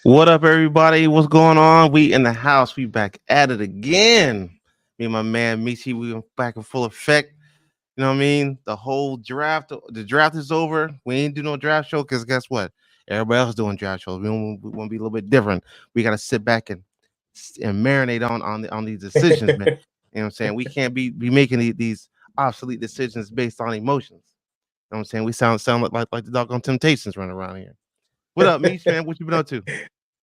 What up, everybody? What's going on? We in the house. We back at it again. Me and my man Michi, we back in full effect. You know what I mean? The draft is over. We ain't do no draft show because guess what? Everybody else doing draft shows. We want to be a little bit different. We got to sit back and marinate on these decisions, man. You know what I'm saying? We can't be making these obsolete decisions based on emotions. You know what I'm saying? We sound like the doggone Temptations running around here. What up, Michi, man? What you been up to?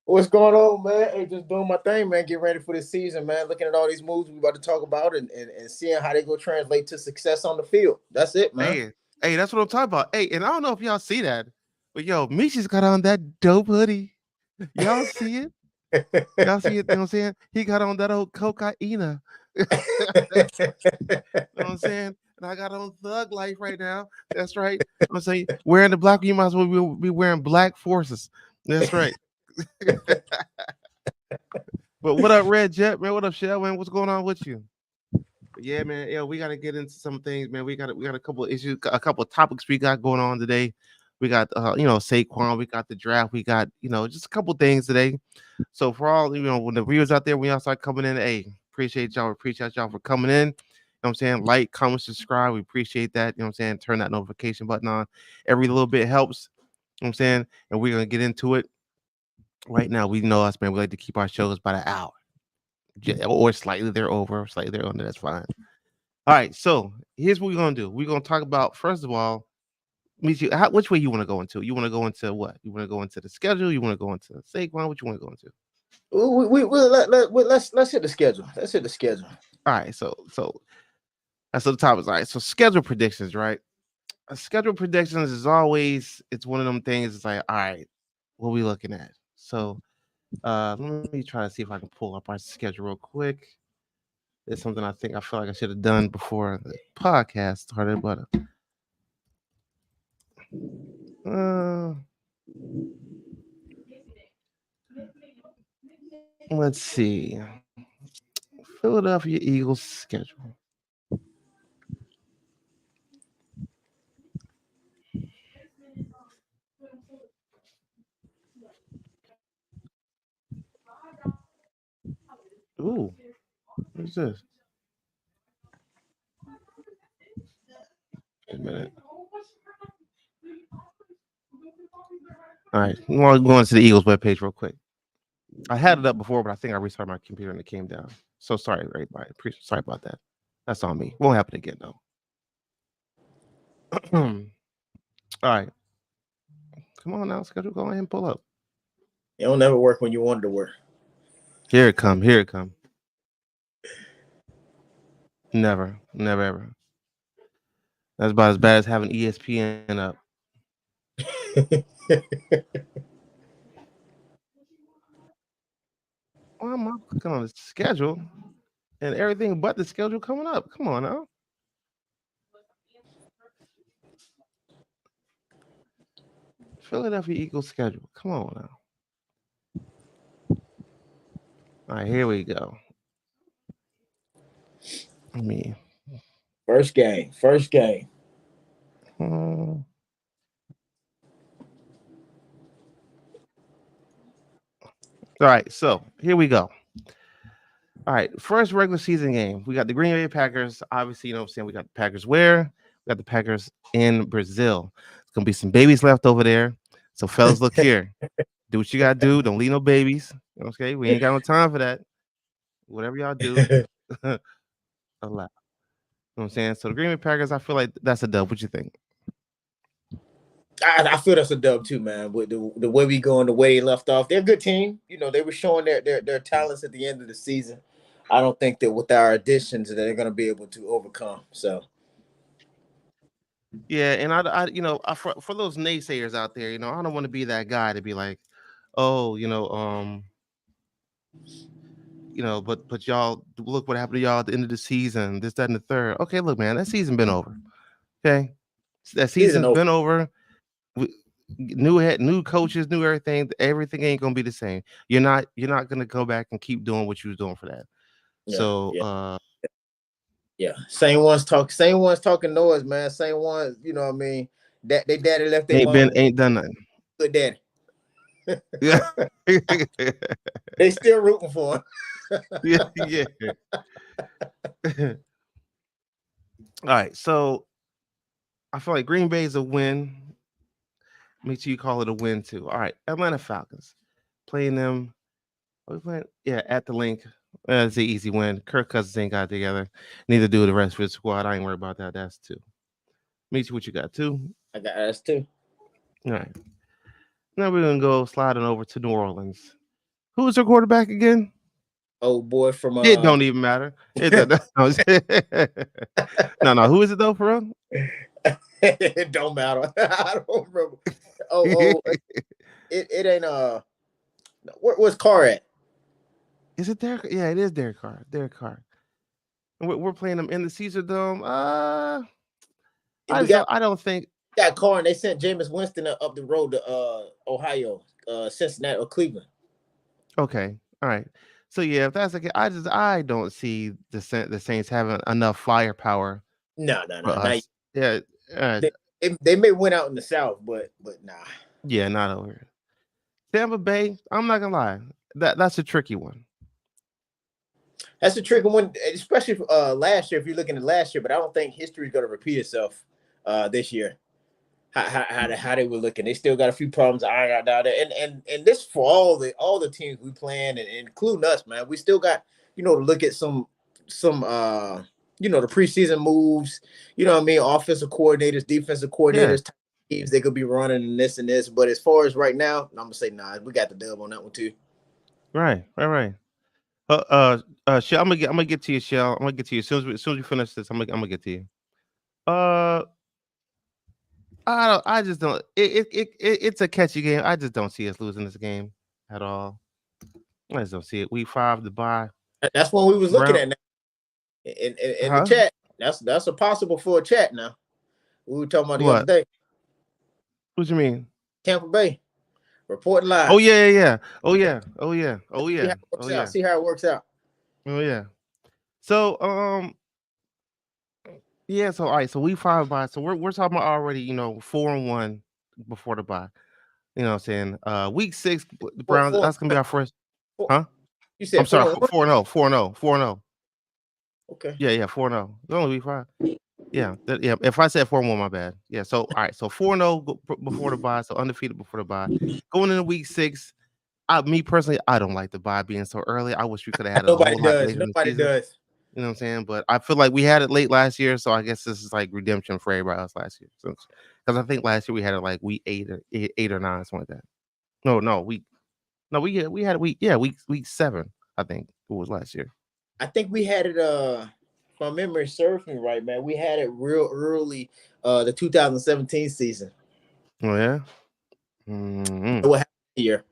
What's going on, man? Hey, just doing my thing, man. Getting ready for this season, man. Looking at all these moves we about to talk about and seeing how they go translate to success on the field. That's it, man. Hey, that's what I'm talking about. Hey, and I don't know if y'all see that, but yo, Michi's got on that dope hoodie. Y'all see it? Y'all see it? You know what I'm saying? He got on that old cocaina. You know what I'm saying? And I got on Thug Life right now. That's right. I'm saying wearing the black, you might as well be wearing black forces. That's right. But what up, Red Jet, man? What up, Shell, man? What's going on with you? But yeah, man. Yeah, we gotta get into some things, man. We got a couple of issues, a couple of topics we got going on today. We got Saquon, we got the draft, we got just a couple things today. So for all when the viewers out there, when y'all start coming in, hey, appreciate y'all for coming in. You know what I'm saying? Like, comment, subscribe. We appreciate that. You know what I'm saying? Turn that notification button on. Every little bit helps. You know what I'm saying? And we're gonna get into it right now. We know us, man. We like to keep our shows by the hour. Or slightly they're over, slightly they're under. That's fine. All right, so here's what we're gonna do. We're gonna talk about first of all, which way you want to go into? You want to go into what? You want to go into the schedule? You want to go into Saquon? What you want to go into? Let's hit the schedule. Let's hit the schedule. All right, so that's the top. All right, so schedule predictions, right? Schedule predictions is always it's one of them things. It's like, all right, what are we looking at? So let me try to see if I can pull up our schedule real quick. It's something I feel like I should have done before the podcast started, but uh, let's see. Philadelphia Eagles schedule. Ooh, what's this? Wait a minute. All right, I'm going to the Eagles webpage real quick. I had it up before, but I think I restarted my computer and it came down. So sorry, everybody. Sorry about that. That's on me. Won't happen again, though. All right. Come on now, schedule. Go ahead and pull up. It don't never work when you want it to work. Here it come. Here it come. Never ever. That's about as bad as having ESPN up. Why am I clicking on the schedule and everything but the schedule coming up? Come on now. Philadelphia Eagles schedule. Come on now. All right, here we go. I mean, First game. all right, so here we go. All right, first regular season game. We got the Green Bay Packers. Obviously, you know what I'm saying? We got the Packers where? We got the Packers in Brazil. It's going to be some babies left over there. So, fellas, look here. Do what you got to do. Don't leave no babies. Okay? We ain't got no time for that. Whatever y'all do, allow. You know what I'm saying? So, the Green Bay Packers, I feel like that's a dub. What you think? I feel that's a dub too, man. With the way we go and the way they left off, they're a good team. You know, they were showing their talents at the end of the season. I don't think that with our additions that they're going to be able to overcome. So Yeah, and for those naysayers out there, I don't want to be that guy to be like, oh, but y'all look what happened to y'all at the end of the season, this, that, and the third. Okay, look, man, that season been over. Okay, that season's been over. New head, new coaches, new everything. Everything ain't gonna be the same. You're not gonna go back and keep doing what you was doing for that. Yeah. Same ones talking noise, man. Same ones, you know what I mean? That they daddy left their mom. Ain't done nothing. Good daddy. Yeah. They still rooting for him. Yeah, yeah. All right, so I feel like Green Bay is a win. Make sure you call it a win too. All right, Atlanta Falcons playing them. Are we playing? Yeah, at the link. It's an easy win. Kirk Cousins ain't got it together. Neither do the rest of the squad. I ain't worried about that. That's two. Meet you what you got two. I got us too. All right. Now we're gonna go sliding over to New Orleans. Who is their quarterback again? Old boy from It don't even matter. It no. Who is it though, for real? it don't matter. I don't remember. It ain't where's Carr at? Is it Derek? Yeah, it is Derek Carr. Derek Carr. We're playing them in the Caesar Dome. I don't think got Carr, and they sent Jameis Winston up the road to Ohio, Cincinnati or Cleveland. Okay, all right. So yeah, if that's the case, I don't see the Saints having enough firepower. No. Yeah, they may win out in the South, but nah. Yeah, not over here. Tampa Bay, I'm not gonna lie, that's a tricky one. That's a tricky one, especially last year. If you're looking at last year, but I don't think history is going to repeat itself this year. How they were looking, they still got a few problems iron out there, and this for all the teams we playing, and including us, man. We still got to look at some the preseason moves. You know what I mean? Offensive coordinators, defensive coordinators, teams they could be running and this and this. But as far as right now, I'm gonna say nah. We got the dub on that one too. Right. Shell, I'm gonna get to you, Shell. I'm gonna get to you as soon as we finish this. I'm gonna get to you. I just don't. It's a catchy game. I just don't see us losing this game at all. I just don't see it. Week 5 to bye. That's what we was looking at now. In the chat. That's a possible for a chat now. We were talking about the other day. What you mean? Tampa Bay reporting live. Oh yeah. See how it works out. Oh yeah. So yeah. So all right. So week 5 bye. So we're talking about already 4-1 before the bye. You know what I'm saying? Week 6, the Browns. That's gonna be our first. Huh? You said I'm sorry. 4-0. 4-0. Okay. Yeah. 4-0. It's only week 5. Yeah. If I said 4-1, my bad. Yeah. So all right. So 4-0 before the bye. So undefeated before the bye. Going into week 6. Me personally, I don't like the bye being so early. I wish we could have had it a whole lot later in the season. Does. You know what I'm saying? But I feel like we had it late last year, so I guess this is like redemption for everybody else last year. Because I think last year we had it like week 8 or 9, something like that. We had week 7. I think it was last year. I think we had it. If my memory serves me right, man, we had it real early. The 2017 season. Oh yeah. What happened here?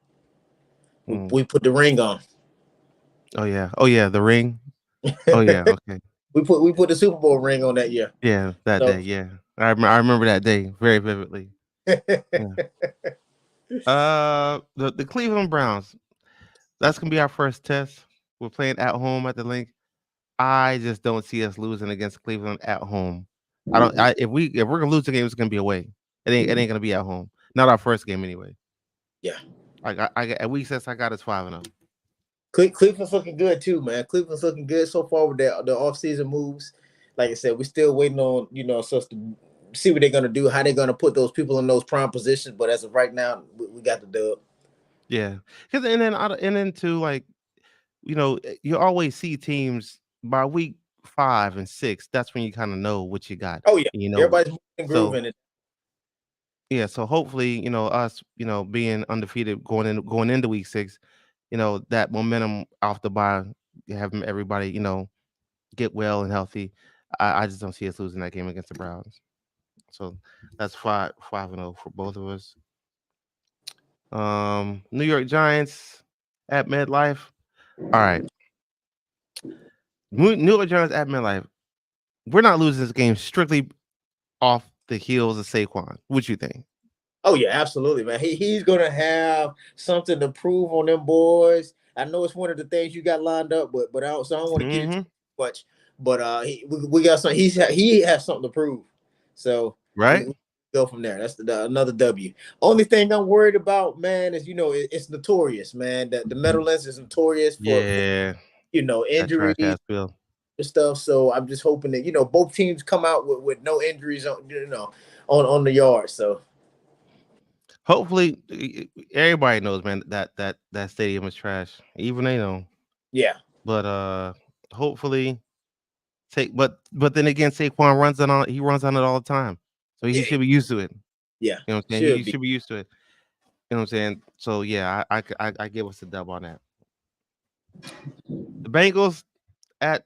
We put the ring on. Oh yeah, the ring. Oh yeah, okay. we put the Super Bowl ring on that year. Yeah, day. Yeah, I remember that day very vividly. Yeah. The Cleveland Browns. That's gonna be our first test. We're playing at home at the link. I just don't see us losing against Cleveland at home. If we're gonna lose the game, it's gonna be away. It ain't gonna be at home. Not our first game anyway. Yeah. I got at week 6. I got us 5-0. Cleveland's looking good too, man. Cleveland's looking good so far with the offseason moves. Like I said, we're still waiting on us to see what they're gonna do, how they're gonna put those people in those prime positions. But as of right now, we got the dub. Yeah, because and then too, like you always see teams by week 5 and 6. That's when you kind of know what you got. Oh yeah, everybody's grooving it. Yeah, so hopefully us being undefeated going into week 6. That momentum off the bye, having everybody, get well and healthy. I just don't see us losing that game against the Browns. So that's 5-0 for both of us. New York Giants at MetLife. All right. New York Giants at MetLife. We're not losing this game strictly off the heels of Saquon. What you think? Oh yeah, absolutely, man. He's gonna have something to prove on them boys. I know it's one of the things you got lined up, but I don't want to get into too much. But we got something. He has something to prove. So right, go from there. That's another W. Only thing I'm worried about, man, is it's notorious, man. The Meadowlands is notorious for Yeah, that trash injuries ass bill. and stuff. So I'm just hoping that both teams come out with no injuries on the yard. So Hopefully, everybody knows, man, that stadium is trash. Even they know. yeah, But hopefully, but then again, Saquon runs on he runs on it all the time, so he yeah, should be used to it. yeah, You know what I'm saying? He should be. should be used to it. You know what I'm saying? So yeah, I give us a dub on that. The Bengals at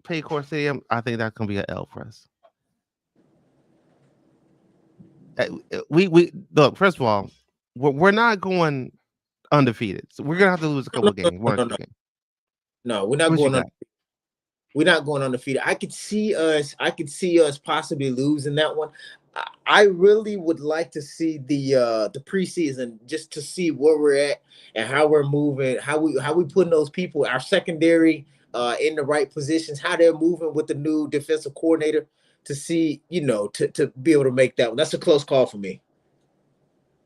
Paycor Stadium, I think that's gonna be an L for us. We look. First of all, we're not going undefeated, so we're gonna have to lose a couple No, of no, games, no, one or no, two no. games. No, we're not What you going on. got? We're not going undefeated. I could see us possibly losing that one. I really would like to see the preseason just to see where we're at and how we're moving, how we putting those people, our secondary, in the right positions, how they're moving with the new defensive coordinator to see, to be able to make that one. That's a close call for me.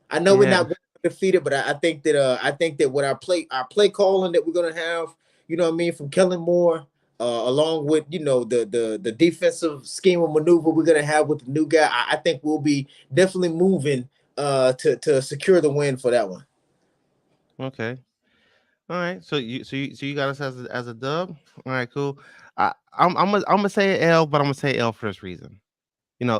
I know we're Yeah, not going to defeat it, but I think that what our play calling that we're gonna have, what I mean, from Kellen Moore, along with the defensive scheme of maneuver we're gonna have with the new guy, I think we'll be definitely moving to secure the win for that one. okay. All right, so you got us as a dub. All right, cool. I'm gonna say L, but I'm gonna say L for this reason. And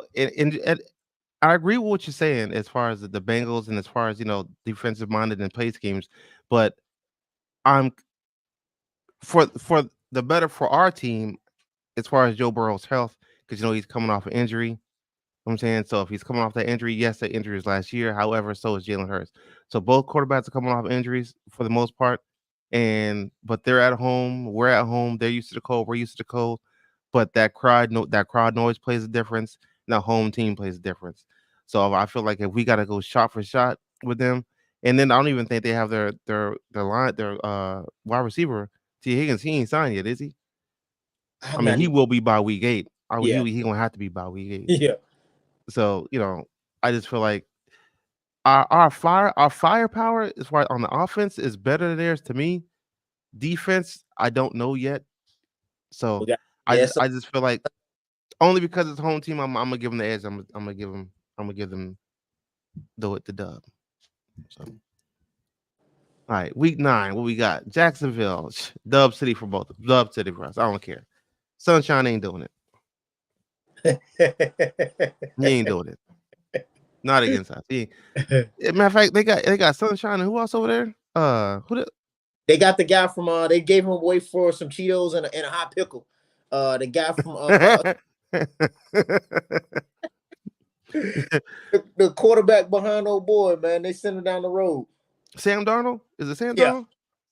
I agree with what you're saying as far as the Bengals and as far as defensive minded and play schemes, but I'm for the better for our team as far as Joe Burrow's health because he's coming off an injury. I'm saying so if he's coming off that injury, yes, that injury was last year. However, so is Jalen Hurts. So both quarterbacks are coming off injuries for the most part, but they're at home. We're at home. They're used to the cold. We're used to the cold. But that crowd noise plays a difference. And the home team plays a difference. So I feel like if we got to go shot for shot with them, and then I don't even think they have their wide receiver T Higgins. He ain't signed yet, is he? I I'm mean, not he even. will be by week 8. Yeah, He gonna have to be by week 8. yeah. So, I just feel like our firepower as far on the offense is better than theirs to me. Defense, I don't know yet. We So got yeah. So I just feel like only because it's home team, I'm gonna give them the edge. I'm gonna give them the dub. So all right, week 9, what we got? Jacksonville, dub city for both. Dub city for us. I don't care. Sunshine ain't doing it. He ain't doing it. Not against us. Matter of fact, they got Sunshine and who else over there? Who the They got the guy from they gave him away for some Cheetos and a hot pickle. The guy from the quarterback behind old boy, man. They sent him down the road. Sam Darnold? Is it Sam Yeah, Darnold?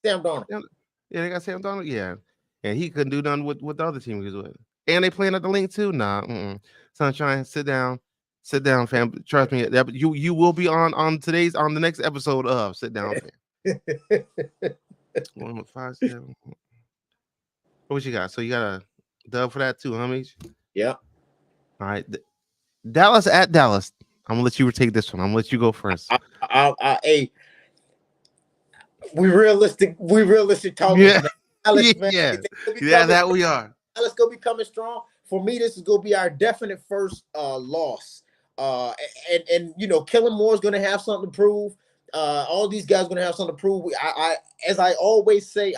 Sam Darnold. Yeah, they got Sam Darnold. Yeah, and he couldn't do nothing with the other team he was with. And they playing at the link too. Nah, Sunshine, sit down, fam. Trust me, you will be on the next episode of Sit Down, fam. 157. What you got? So you got a dub for that too, homies. Yeah. All right, Dallas at Dallas. I'm gonna let you take this one. I'm gonna let you go first. Hey, we realistic talkers, Yeah, man. Dallas, man, yeah, they be yeah. coming. That we are. Dallas gonna be coming strong. For me, this is gonna be our definite first loss. And Kellen Moore's gonna have something to prove. All these guys gonna have something to prove. As I always say,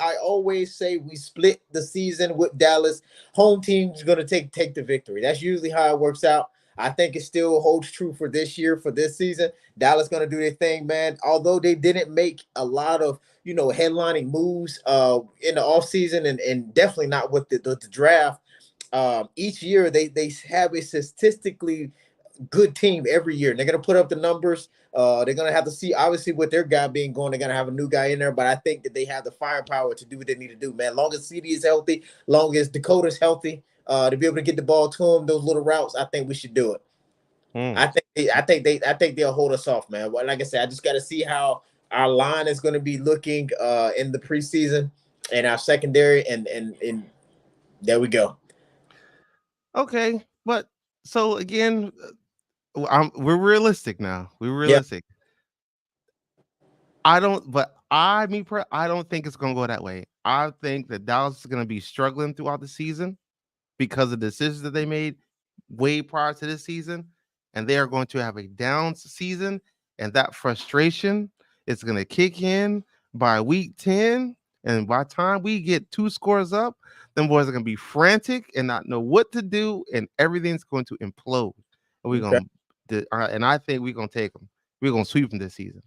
we split the season with Dallas. Home team's gonna take the victory. That's usually how it works out. I think it still holds true for this year, for this season. Dallas gonna do their thing, man. Although they didn't make a lot of headlining moves in the offseason and definitely not with the draft. Each year they have a statistically good team every year. And they're gonna put up the numbers. They're gonna have to see obviously with their guy being gone, they're gonna have a new guy in there. But I think that they have the firepower to do what they need to do, man. Long as CD is healthy, long as Dakota's healthy, to be able to get the ball to him, those little routes, I think we should do it. I think they'll hold us off, man. Well, like I said, I just got to see how our line is going to be looking in the preseason and our secondary, and there we go. Okay, but so again, we're realistic now. We're Yeah. realistic. I don't think it's gonna go that way. I think that Dallas is gonna be struggling throughout the season because of the decisions that they made way prior to this season, and they are going to have a down season, and that frustration is going to kick in by week 10. And by the time we get 2 scores up, them boys are going to be frantic and not know what to do, and everything's going to implode. And we're Okay. going to, and I think we're going to take them. We're going to sweep them this season.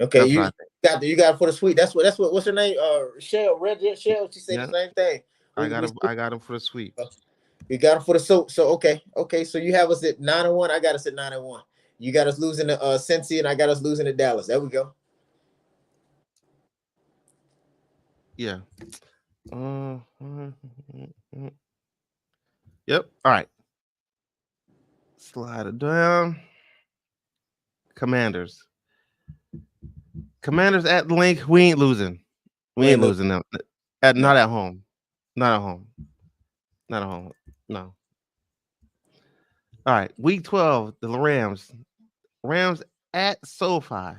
Okay, That's you what I think. got it for the sweep. That's what. What's her name? Shell, Red Shell. She said the same thing. I got them for the sweep. We got them for the so okay. So you have us at 9-1. I got us at 9-1. You got us losing to Cincy, and I got us losing to Dallas. There we go. Yeah. Yep. All right. Slide it down. Commanders at Link. We ain't losing. We ain't losing them. Not at home. Not at home. Not at home. No. All right. Week 12. The Rams. Rams at SoFi.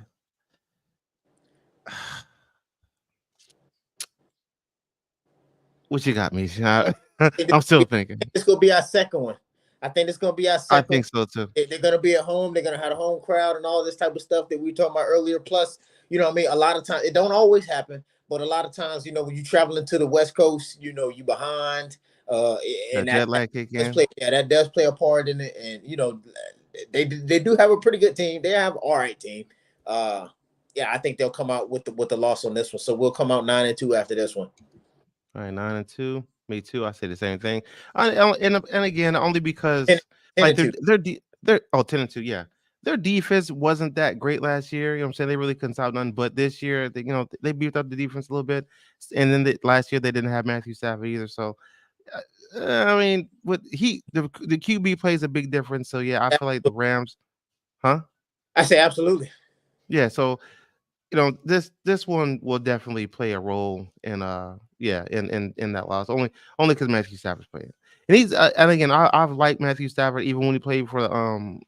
What you got, me? I'm still thinking. It's gonna be our second one. I think it's gonna be our second. I think so too. They're gonna be at home. They're gonna have a home crowd and all this type of stuff that we talked about earlier. Plus, you know what I mean? A lot of times it don't always happen, but a lot of times, you know, when you're traveling to the West Coast, you know, you behind. And jet lag kick in. That does play a part in it. And you know, they do have a pretty good team. They have all right team. Yeah, I think they'll come out with the loss on this one. So we'll come out 9-2 after this one. All right, 9-2. Me too. I say the same thing. And again, only because 10 like they're 10-2. Yeah, their defense wasn't that great last year. You know what I'm saying? They really couldn't stop none. But this year, they beefed up the defense a little bit. And then last year they didn't have Matthew Stafford either. So I mean, the QB plays a big difference. So yeah, I feel like the Rams, huh? I say absolutely. Yeah. So this one will definitely play a role in in that loss. Only because Matthew Stafford's playing, and he's and again I've liked Matthew Stafford even when he played for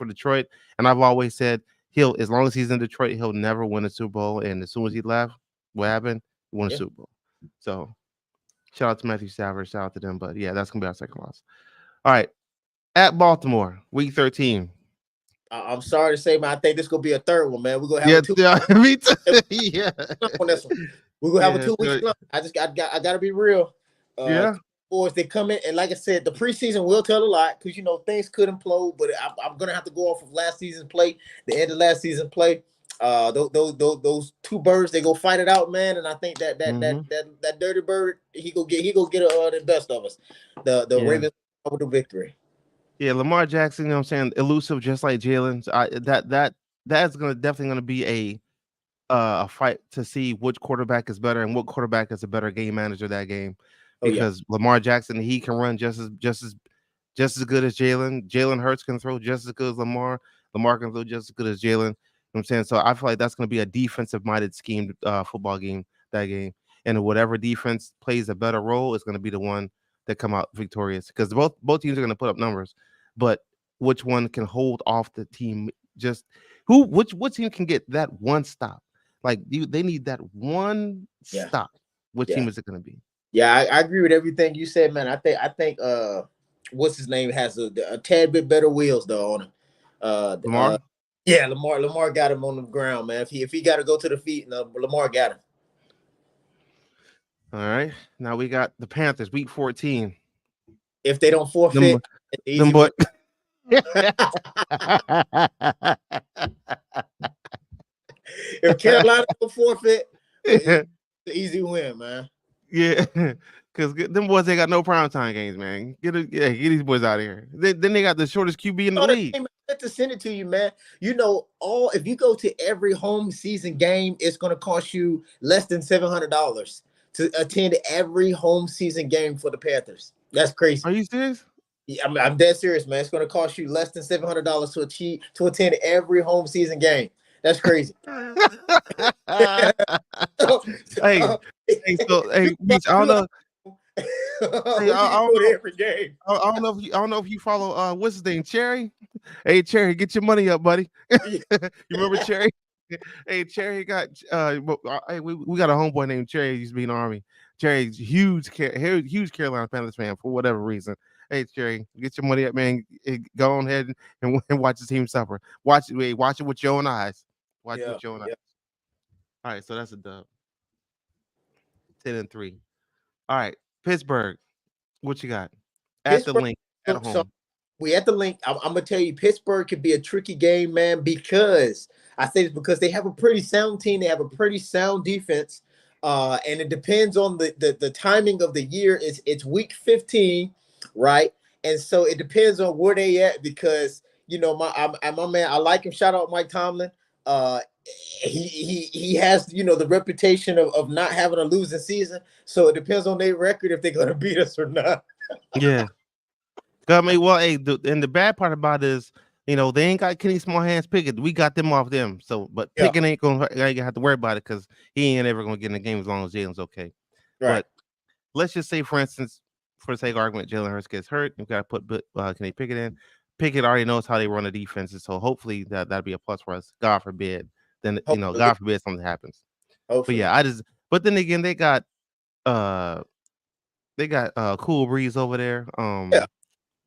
Detroit, and I've always said as long as he's in Detroit he'll never win a Super Bowl, and as soon as he left, what happened? He won a Super Bowl. So shout out to Matthew Stafford, shout out to them, but yeah, that's gonna be our second loss. All right, at Baltimore, Week 13. I'm sorry to say, man. I think this gonna be a third one, man. We're gonna have a 2 me too. Yeah. On this one. We're gonna have a 2 week slump. I gotta be real. Boys, they come in, and like I said, the preseason will tell a lot because things could implode. But I'm gonna have to go off of last season's play, the end of last season play. Those two birds, they go fight it out, man. And I think that dirty bird, he go get the best of us. The Ravens with the victory. Yeah, Lamar Jackson, I'm saying, elusive, just like Jalen. So that's definitely gonna be a fight to see which quarterback is better and what quarterback is a better game manager that game. Because Lamar Jackson, he can run just as good as Jalen. Jalen Hurts can throw just as good as Lamar. Lamar can throw just as good as Jalen. You know what I'm saying? So I feel like that's going to be a defensive-minded scheme football game, that game. And whatever defense plays a better role is going to be the one that come out victorious. Because both teams are going to put up numbers. But which one can hold off the team? Which team can get that one stop? Like they need that one stop. What team is it going to be? Yeah, I agree with everything you said, man. I think what's his name has a tad bit better wheels though on him. Lamar? Lamar got him on the ground, man. If he got to go to the feet, Lamar got him. All right. Now we got the Panthers, Week 14. If they don't forfeit, them boy. If Carolina don't forfeit, it's an easy win, man. Yeah, because them boys, they got no primetime games, man. Get these boys out of here. Then they got the shortest QB in the league. To send it to you, man. If you go to every home season game, it's going to cost you less than $700 to attend every home season game for the Panthers. That's crazy. Are you serious? Yeah, I'm dead serious, man. It's going to cost you less than $700 to attend every home season game. That's crazy. Hey, Beach, I don't know. Hey, Where you can go to every game. I don't know if I don't know if you follow what's his name, Cherry. Hey Cherry, get your money up, buddy. You remember Cherry? Hey Cherry got hey, we got a homeboy named Cherry. He used to be in the army. Cherry's huge Carolina Panthers fan for whatever reason. Hey Cherry, get your money up, man. Go on ahead and watch the team suffer. Watch it with your own eyes. Watch it Yeah, with your own eyes. yeah. All right, so that's a dub. 10-3. All right, Pittsburgh. What you got? At the Pittsburgh. link at So home. we at the link. I'm gonna tell you, Pittsburgh could be a tricky game, man, because I say it's because they have a pretty sound team. They have a pretty sound defense, and it depends on the timing of the year. It's week 15, right? And so it depends on where they at because my man. I like him. Shout out Mike Tomlin. Uh, he has the reputation of not having a losing season. So it depends on their record if they're gonna beat us or not. Yeah. I mean, well, hey, and the bad part about it is, they ain't got Kenny Small Hands Pickett. We got them off them. So, but Yeah. Pickett ain't gonna have to worry about it because he ain't ever gonna get in the game as long as Jalen's okay. Right. But let's just say, for instance, for the sake of argument, Jalen Hurts gets hurt. You've got to put Kenny Pickett in. Pickett already knows how they run the defenses, so hopefully that'll be a plus for us. God forbid, then Hopefully. God forbid something happens. Hopefully. But yeah, but then again, they got Cool Breeze over there. Yeah.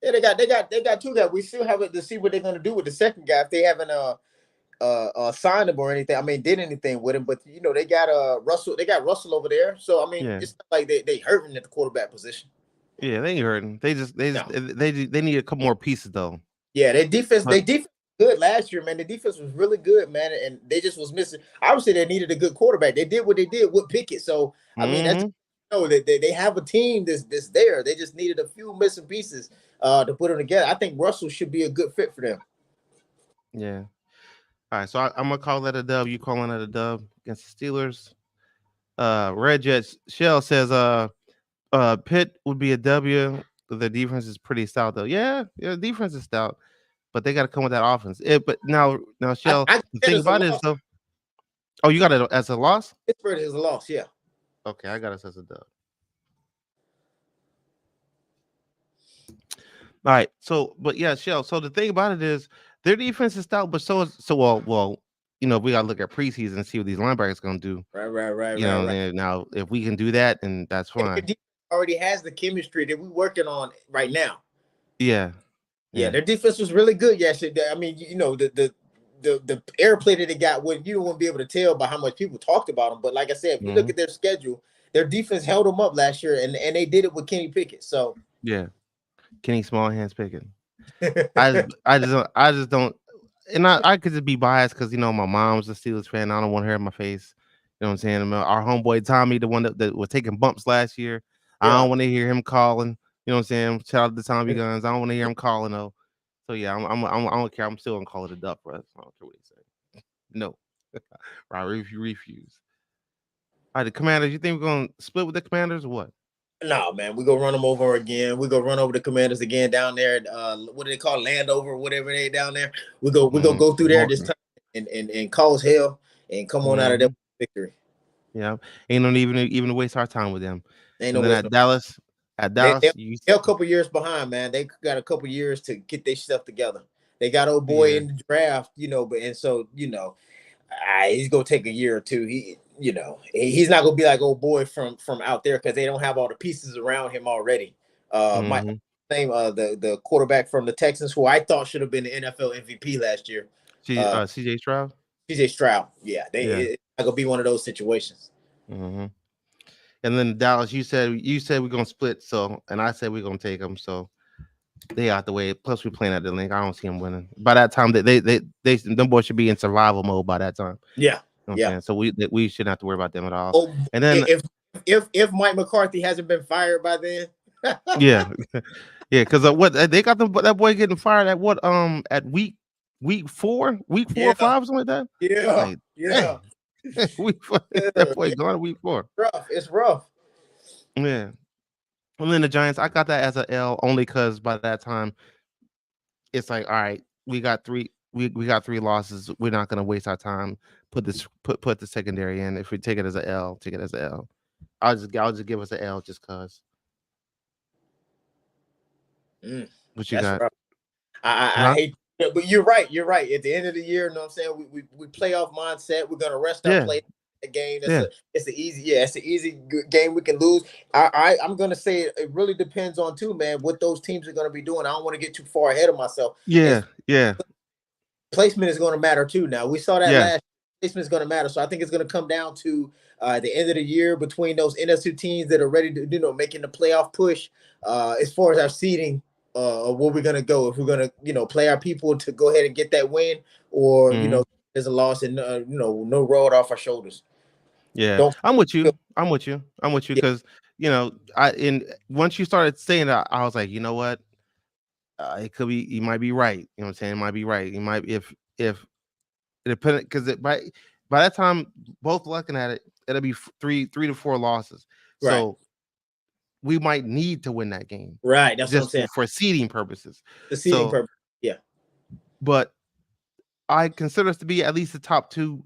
Yeah, they got two guys. We still have to see what they're gonna do with the second guy if they haven't signed him or anything. I mean, did anything with him, but they got Russell. They got Russell over there. So I mean, Yeah. it's not like they hurting at the quarterback position. Yeah, they ain't hurting. They need a couple more pieces though. Yeah, their defense good last year, man. The defense was really good, man, and they just was missing. Obviously, they needed a good quarterback. They did what they did with Pickett. So I mean, that's they have a team that's there. They just needed a few missing pieces to put them together. I think Russell should be a good fit for them. Yeah. All right, so I'm gonna call that a dub. You calling that a dub against the Steelers? Red Jets Shell says Pitt would be a W. The defense is pretty stout though. Yeah, defense is stout, but they got to come with that offense. But now Shell, the thing about it is though. Oh, you got it as a loss? Pittsburgh is a loss, yeah. Okay, I got it as a dub. All right, but yeah, Shell. So the thing about it is their defense is stout, but well. We gotta look at preseason and see what these linebackers gonna do. Right. Now if we can do that, then that's fine. Already has the chemistry that we're working on right now. Yeah. Their defense was really good. Yes, I mean, the airplay that they got, you wouldn't be able to tell by how much people talked about them. But like I said, if you look at their schedule, their defense held them up last year, and they did it with Kenny Pickett. So yeah, Kenny Small Hands Pickett. I just don't, and I could just be biased because my mom's a Steelers fan. I don't want her in my face. You know what I'm saying? Our homeboy Tommy, the one that was taking bumps last year. Yeah. I don't want to hear him calling. You know what I'm saying? Shout out to Tommy Guns. I don't want to hear him calling though. So yeah, I don't care. I'm still gonna call it a dub for us. I don't care what he say. No, I refuse. All right, the Commanders. You think we're gonna split with the Commanders or what? No, man, we go run them over again. We go run over the Commanders again down there. What do they call Landover? Whatever they down there. We go go through there this time and cause hell and come on out of that victory. Yeah, ain't no even waste our time with them. Ain't no. At Dallas, they're a couple years behind, man. They got a couple years to get their stuff together. They got old boy in the draft, he's gonna take a year or two. He's not gonna be like old boy from out there because they don't have all the pieces around him already. The quarterback from the Texans, who I thought should have been the NFL MVP last year. CJ Stroud. CJ Stroud, it's not gonna be one of those situations. Mm-hmm. And then Dallas, you said we're gonna split, and I said we're gonna take them, so they out the way. Plus, we're playing at the link. I don't see them winning. By that time, them boys should be in survival mode by that time. Yeah, So we shouldn't have to worry about them at all. Oh, and then if Mike McCarthy hasn't been fired by then, yeah, because what they got that boy getting fired at what at week 4 or 5 something like that. That boy going to week 4. It's rough. Yeah. And then the Giants, I got that as an L only because by that time, it's like, all right, we got 3 losses. We're not gonna waste our time. Put the secondary in. If we take it as an L, take it as an L. I'll just give us an L just cause. What you That's got? rough. I hate, but you're right. You're right. At the end of the year, you know what I'm saying? We playoff mindset. We're gonna rest our Yeah, play a game. yeah, It's an easy game we can lose. I'm gonna say it really depends on too, man, what those teams are gonna be doing. I don't want to get too far ahead of myself. yeah, yeah, Placement is gonna matter too. Now we saw that yeah, last placement is gonna matter. So I think it's gonna come down to the end of the year between those NFC teams that are ready to, making the playoff push. As far as our seeding, where we're gonna go, if we're gonna, play our people to go ahead and get that win, or mm-hmm. there's a loss and no road off our shoulders. Yeah. Don't I'm with feel, you. I'm with you. I'm with you yeah, because once you started saying that, I was like, you know what? It could be. You might be right. You know what I'm saying? It might be right. You might if it depended because by that time, both looking at it, it'll be three to four losses. right, So we might need to win that game right. That's what I'm just saying. for seeding purposes. The seeding So, purpose. Yeah. but I consider us to be at least the top two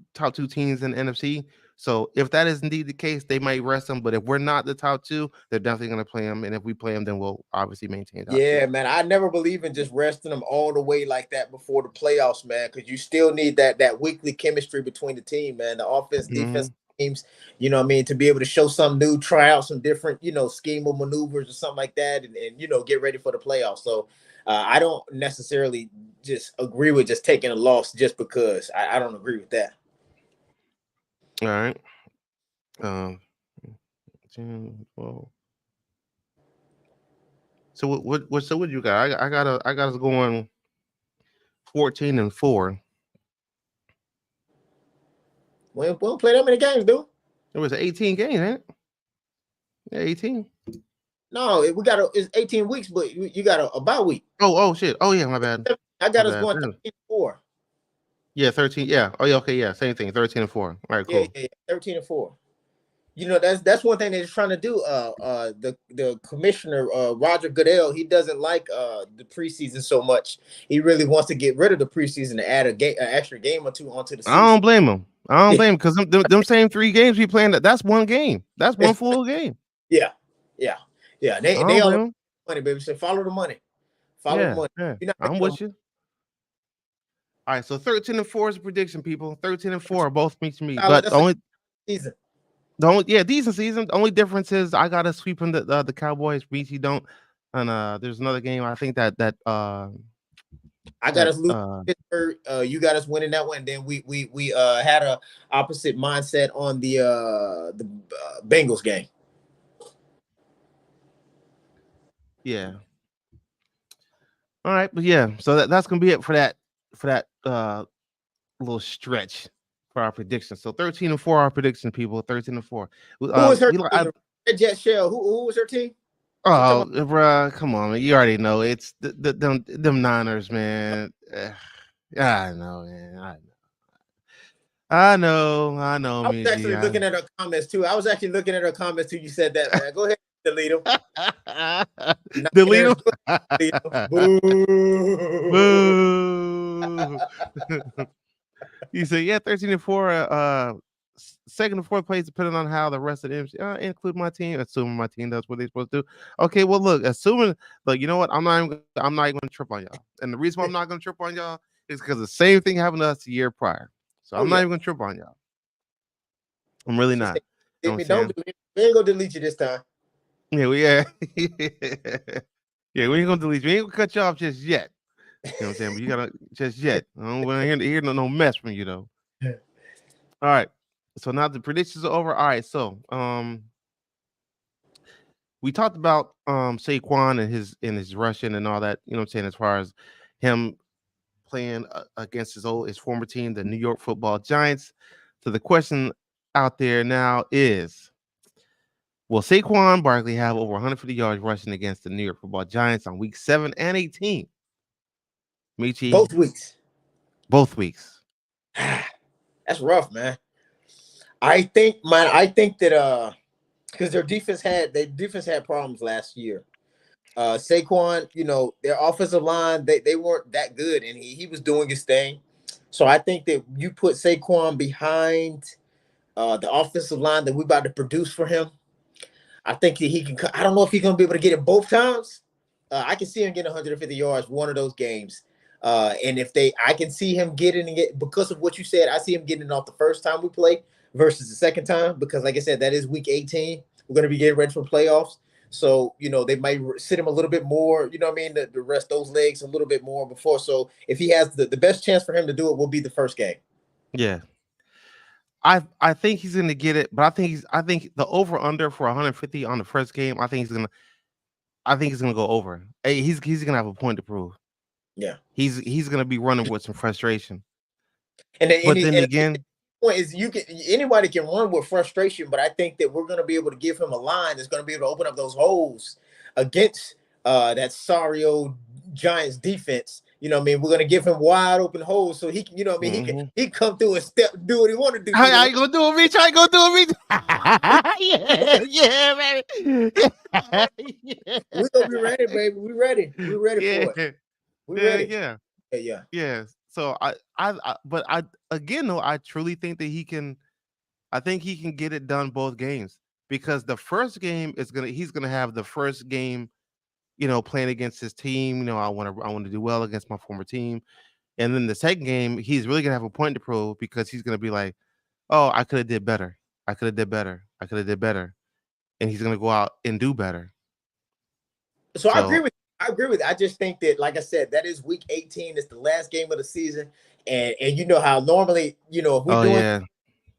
teams in the NFC. So if that is indeed the case, they might rest them. But if we're not the top two, they're definitely going to play them. And if we play them, then we'll obviously maintain top two. Yeah, man. I never believe in just resting them all the way like that before the playoffs, man, because you still need that weekly chemistry between the team, man. The offense, Mm-hmm. defense teams, to be able to show something new, try out some different, scheme of maneuvers or something like that, and get ready for the playoffs. So I don't necessarily just agree with just taking a loss just because. I don't agree with that. All right. 10, 12. So what you got? I got us going 14-4. We don't play that many games, dude. It was 18 games, ain't it? Yeah, 18. No, it's 18 weeks, but you got a bye week. Oh shit. Oh yeah, my bad. I got My us bad. going 13-4. Yeah, 13. Yeah. Oh yeah, okay, yeah, same thing. 13-4. All right, cool. Yeah, 13-4. That's one thing they're trying to do. The commissioner, Roger Goodell, he doesn't like the preseason so much. He really wants to get rid of the preseason to add an extra game or two onto the I season. don't blame him. I don't blame him because them same 3 games we playing, that's one game. That's one full game. Yeah. I They don't all blame him. money, baby. So follow the money. Follow the Yeah, money. yeah. You're not I'm making no with you. All right, so 13-4 is a prediction, people. 13-4 both meets me. dollar. But That's a season. decent season. The only difference is I got us sweeping the Cowboys. BT don't. And there's another game. I think that I got us losing Pittsburgh. You got us winning that one. Then we had a opposite mindset on the Bengals game. yeah. All right, but yeah, so that's gonna be it for that little stretch for our prediction. So 13-4 our prediction, people. 13-4. Who was her Eli, team? Jet Shell. Who was her team? bruh, come on, man. You already know it's them Niners, man. I know, man. I know, I was Mizzy. actually looking at her comments too. You said that, man. Go ahead, delete them. Delete them. Boo. Boo. You said, yeah, 13-4. Second and fourth place, depending on how the rest of the MC include my team, assuming my team does what they're supposed to do. Okay, well, look, you know what? I'm not even going to trip on y'all. And the reason why I'm not going to trip on y'all is because the same thing happened to us the year prior. So I'm not even going to trip on y'all. I'm really not. We ain't gonna delete you this time. Yeah, we ain't gonna delete you. We ain't gonna cut you off just yet. You know what I'm saying? But you gotta just yet. I don't want to hear no mess from you though. All right. So now the predictions are over. All right. So we talked about Saquon and his rushing and all that. You know what I'm saying? As far as him playing against his former team, the New York Football Giants. So the question out there now is, will Saquon Barkley have over 150 yards rushing against the New York Football Giants on week 7 and 18? Michi, Both weeks. That's rough, man. I think that because their defense had problems last year. Saquon, their offensive line, they weren't that good, and he was doing his thing. So I think that you put Saquon behind the offensive line that we're about to produce for him. I think that he can. I don't know if he's gonna be able to get it both times, I can see him getting 150 yards one of those games. And I can see him getting it because of what you said. I see him getting it off the first time we play versus the second time because, like I said, that is week 18. We're going to be getting ready for playoffs. So, they might sit him a little bit more, you know what I mean, the rest those legs a little bit more before. So if he has the best chance for him to do it will be the first game. Yeah. I think he's gonna get it, but I think the over under for 150 on the first game, I think he's gonna go over. Hey, he's gonna have a point to prove. Yeah. He's gonna be running with some frustration. And then But then again, point is anybody can run with frustration, but I think that we're going to be able to give him a line that's going to be able to open up those holes against that sorry old Giants defense. You know what I mean? We're going to give him wide open holes so he can, you know what I mean? He come through and do what he want to do. I ain't gonna do a reach. I ain't gonna do a reach. Yeah, man. Yeah. We're gonna be ready, baby. We're ready. We're ready for it. We're ready. Yeah. So but again though, I truly think that he can. I think he can get it done both games because the first game he's gonna have the first game, playing against his team. I want to do well against my former team, and then the second game he's really gonna have a point to prove because he's gonna be like, oh, I could have did better. I could have did better. I could have did better, and he's gonna go out and do better. So I agree with you. I just think that, like I said, that is week 18. It's the last game of the season. And you know how normally, if we're doing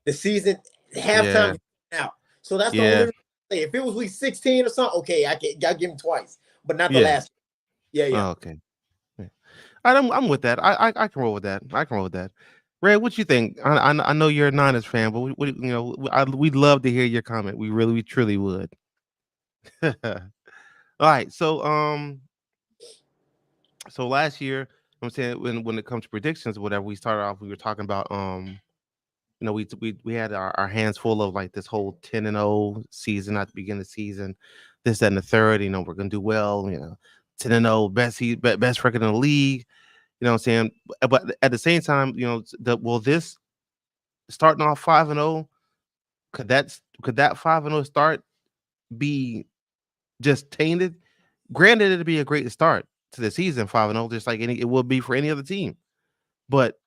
the season, halftime out. So that's the only reason I say. If it was week 16 or something, okay, I give him twice, but not the last. Yeah. Oh, okay. Yeah. I'm with that. I can roll with that. Ray, what you think? I know you're a Niners fan, but we'd love to hear your comment. We truly would. All right, so last year, I'm saying when it comes to predictions or whatever, we started off. We were talking about we had our hands full of like this whole 10-0 season at the beginning of the season, this, that, and the third. We're gonna do well. 10-0, best record in the league. You know what I'm saying? But at the same time, will this starting off 5-0? Could that 5-0 start be just tainted? Granted, it'd be a great start to the season, 5-0, just like it would be for any other team. But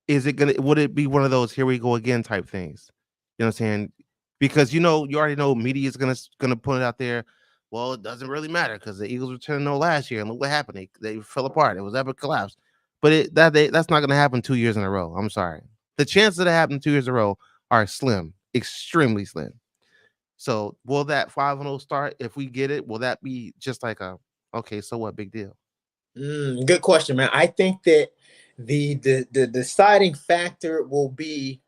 would it be one of those here we go again type things? You know what I'm saying? Because you already know media is gonna put it out there. Well, it doesn't really matter because the Eagles were 10-0 last year, and look what happened. They fell apart. It was epic collapse. But that's not gonna happen 2 years in a row. I'm sorry. The chances that it happened 2 years in a row are slim, extremely slim. So will that 5-0 start? If we get it, will that be just like okay, so what, big deal? Good question, man. I think that the deciding factor will be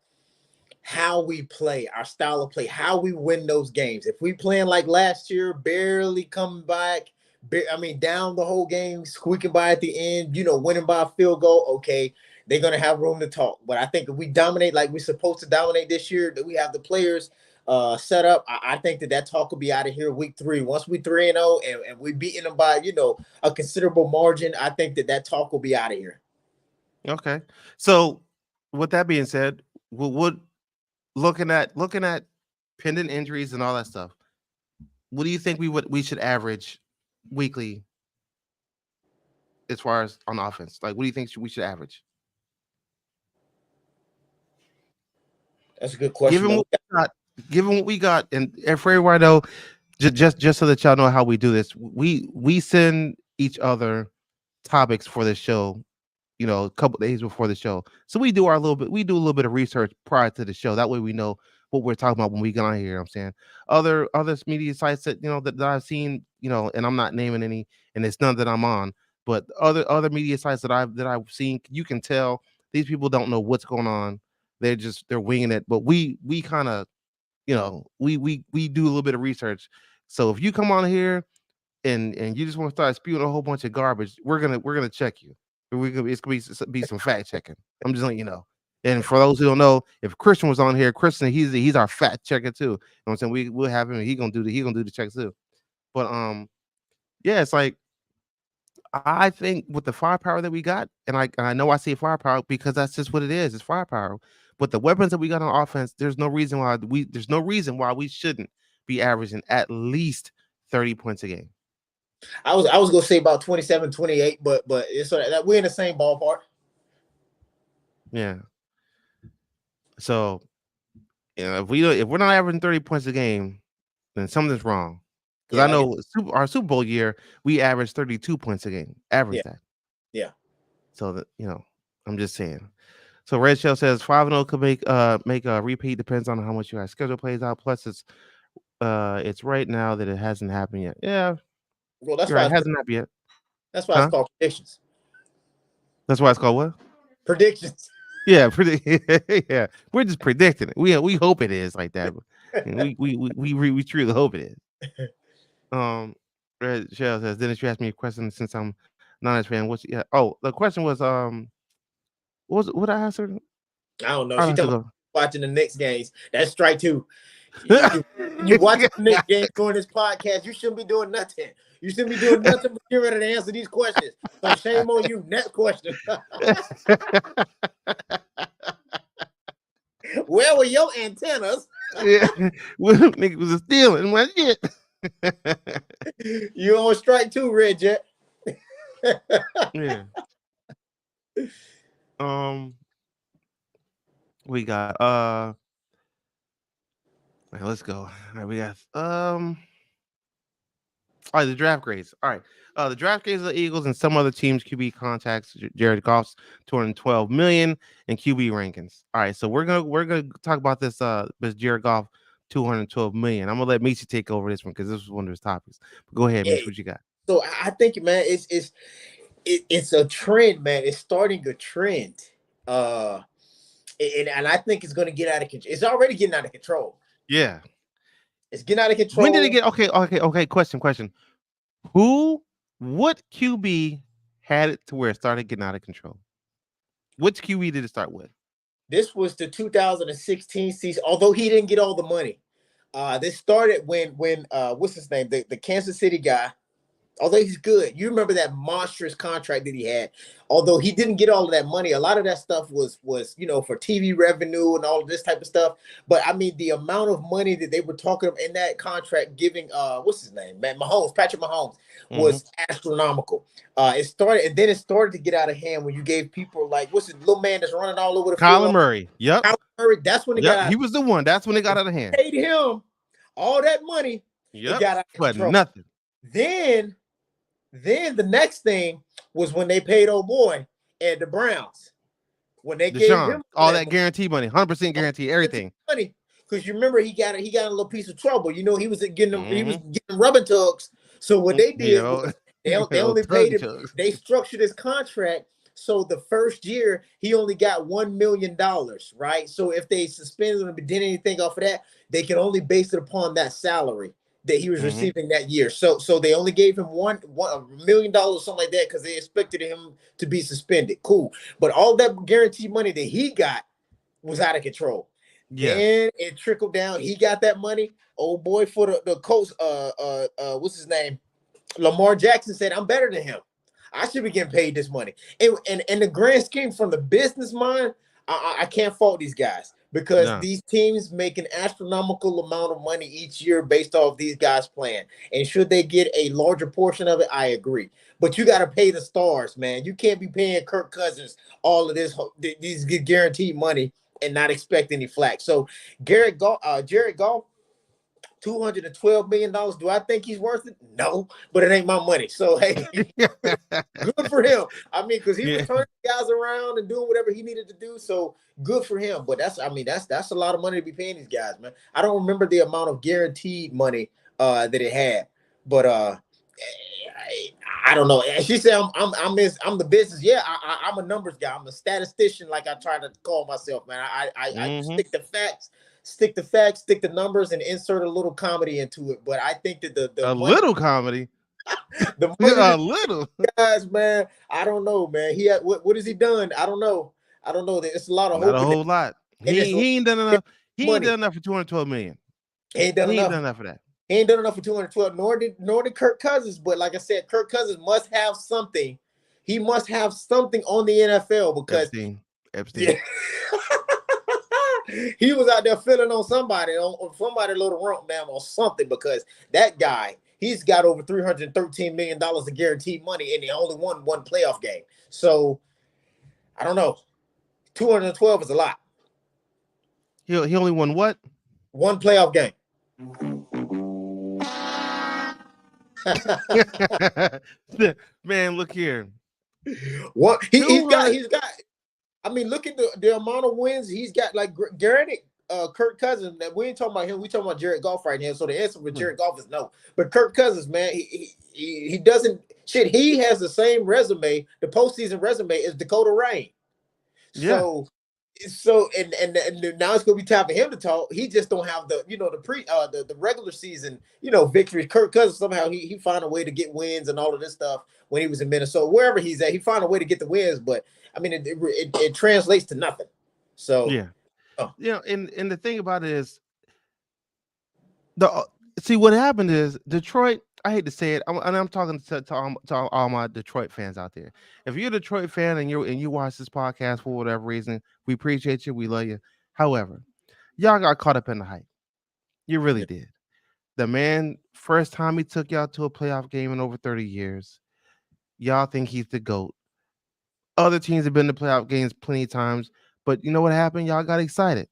how we play, our style of play, how we win those games. If we playing like last year, barely coming back, down the whole game, squeaking by at the end, winning by a field goal, okay, they're going to have room to talk. But I think if we dominate like we're supposed to dominate this year, that we have the players set up, I think that talk will be out of here week 3. Once we 3-0 and we beating them by, a considerable margin, I think that talk will be out of here. Okay. So with that being said, what looking at pending injuries and all that stuff, what do you think we should average weekly as far as on offense? Like, what do you think we should average? That's a good question. Given what we got, and for everyone I know, just so that y'all know how we do this, we send each other topics for the show, a couple days before the show. So we do a little bit of research prior to the show. That way we know what we're talking about when we get on here. You know what I'm saying other media sites that that I've seen, and I'm not naming any, and it's none that I'm on, but other media sites that I've seen, you can tell these people don't know what's going on. They're winging it. But we kind of, we do a little bit of research. So if you come on here and you just want to start spewing a whole bunch of garbage, we're gonna check you. It's gonna be some fact checking. I'm just letting you know. And for those who don't know, if Christian was on here, Christian, he's our fact checker too. You know what I'm saying? We'll have him. He gonna do the checks too. But yeah, it's like I think with the firepower that we got, and I know I say firepower because that's just what it is. It's firepower. But the weapons that we got on offense, there's no reason why we shouldn't be averaging at least 30 points a game. I was gonna say about 27, 28, but it's that we're in the same ballpark. Yeah. So, if we're not averaging 30 points a game, then something's wrong. Because Yeah, I know our Super Bowl year, we averaged 32 points a game. Average that. Yeah. So that I'm just saying. So Red Shell says 5-0 could make a repeat. Depends on how much your schedule plays out. Plus, it's right now that it hasn't happened yet. Yeah, Well, that's you're why right. It hasn't happened yet. that's why it's called predictions. That's why it's called what? Predictions. Yeah, yeah. We're just predicting it. We hope it is like that. We truly hope it is. Red Shell says, Dennis, you asked me a question since I'm not as fan. The question was what I answered? I don't know. I She have to talking go. about watching the Knicks games. That's strike two. You watching the Knicks game during this podcast, you shouldn't be doing nothing. You shouldn't be doing nothing but get ready to answer these questions. So shame on you. Next question. Where were your antennas? Yeah, nigga was stealing my shit. You on strike two, Red Jet. Yeah. We got all right, let's go. All right, we got all right, the draft grades. All right. The draft grades of the Eagles and some other teams QB contacts Jared Goff's 212 million and QB rankings. All right, so we're gonna talk about this Jared Goff 212 million. I'm gonna let Meesy take over this one because this was one of his topics. But go ahead, Meesy, what you got? So I think, man, it's a trend, man. It's starting a trend. And I think it's going to get out of control. It's already getting out of control. Yeah. It's getting out of control. When did it get okay? Question. What QB had it to where it started getting out of control? Which QB did it start with? This was the 2016 season, although he didn't get all the money. This started when what's his name? The Kansas City guy. Although he's good, you remember that monstrous contract that he had. Although he didn't get all of that money, a lot of that stuff was for TV revenue and all of this type of stuff. But I mean, the amount of money that they were talking about in that contract, giving what's his name, man, Patrick Mahomes, was astronomical. It started to get out of hand when you gave people like what's the little man that's running all over the field? Kyler Murray. Yep. Kyler Murray. That's when it got out. He was the one. That's when it got out of hand. Paid him all that money. Yep. It got out of control. Nothing. Then the next thing was when they paid old boy at the Browns. When they gave him all that guarantee money, 100% guarantee, everything. Money, because you remember he got a little piece of trouble. He was getting he was getting rubbing tugs. So what they did was they only paid him. They structured his contract so the first year he only got $1 million, right? So if they suspended him and did anything off of that, they can only base it upon that salary that he was receiving that year. So they only gave him $1 million, something like that, because they expected him to be suspended. Cool. But all that guaranteed money that he got was out of control. Yeah. Then it trickled down. He got that money. Old boy for the Colts, what's his name? Lamar Jackson said, I'm better than him. I should be getting paid this money. And the grand scheme from the business mind, I can't fault these guys. Because these teams make an astronomical amount of money each year based off these guys playing. And should they get a larger portion of it, I agree. But you got to pay the stars, man. You can't be paying Kirk Cousins all of these guaranteed money and not expect any flack. So Jared Goff, $212 million. Do I think he's worth it? No, but it ain't my money. So, hey, good for him. I mean, because he was turning guys around and doing whatever he needed to do. So good for him. But that's a lot of money to be paying these guys, man. I don't remember the amount of guaranteed money that it had, but I don't know. And she said, I'm the business. Yeah, I'm a numbers guy. I'm a statistician, like I try to call myself, man. I stick to facts. Stick the numbers, and insert a little comedy into it. But I think that the little comedy, the a little guys, man. I don't know, man. He had what has he done? I don't know. It's a lot of not a whole lot. He ain't done enough. He ain't done enough for 212 million. He ain't done enough for that. He ain't done enough for 212. Nor did Kirk Cousins. But like I said, Kirk Cousins must have something. He must have something on the NFL because Epstein. Yeah. He was out there feeling on somebody, little rump down or something, because that guy, he's got over $313 million of guaranteed money, and he only won one playoff game. So I don't know. 212 is a lot. He only won what? One playoff game. Man, look here. What he's got. I mean, look at the amount of wins he's got. Like Garrett, Kirk Cousins. We ain't talking about him. We talking about Jared Goff right now. So the answer for Jared Goff is no. But Kirk Cousins, man, he doesn't shit. He has the same resume, the postseason resume, as Dakota Rain. So and now it's gonna be time for him to talk. He just don't have the the regular season victories. Kirk Cousins somehow he found a way to get wins and all of this stuff when he was in Minnesota, wherever he's at. He found a way to get the wins, but I mean it translates to nothing. So and the thing about it is see what happened is Detroit. I hate to say it, and I'm talking to all my Detroit fans out there. If you're a Detroit fan and you watch this podcast for whatever reason, we appreciate you, we love you. However, y'all got caught up in the hype. You really did. The man, first time he took y'all to a playoff game in over 30 years, y'all think he's the GOAT. Other teams have been to playoff games plenty of times, but you know what happened? Y'all got excited.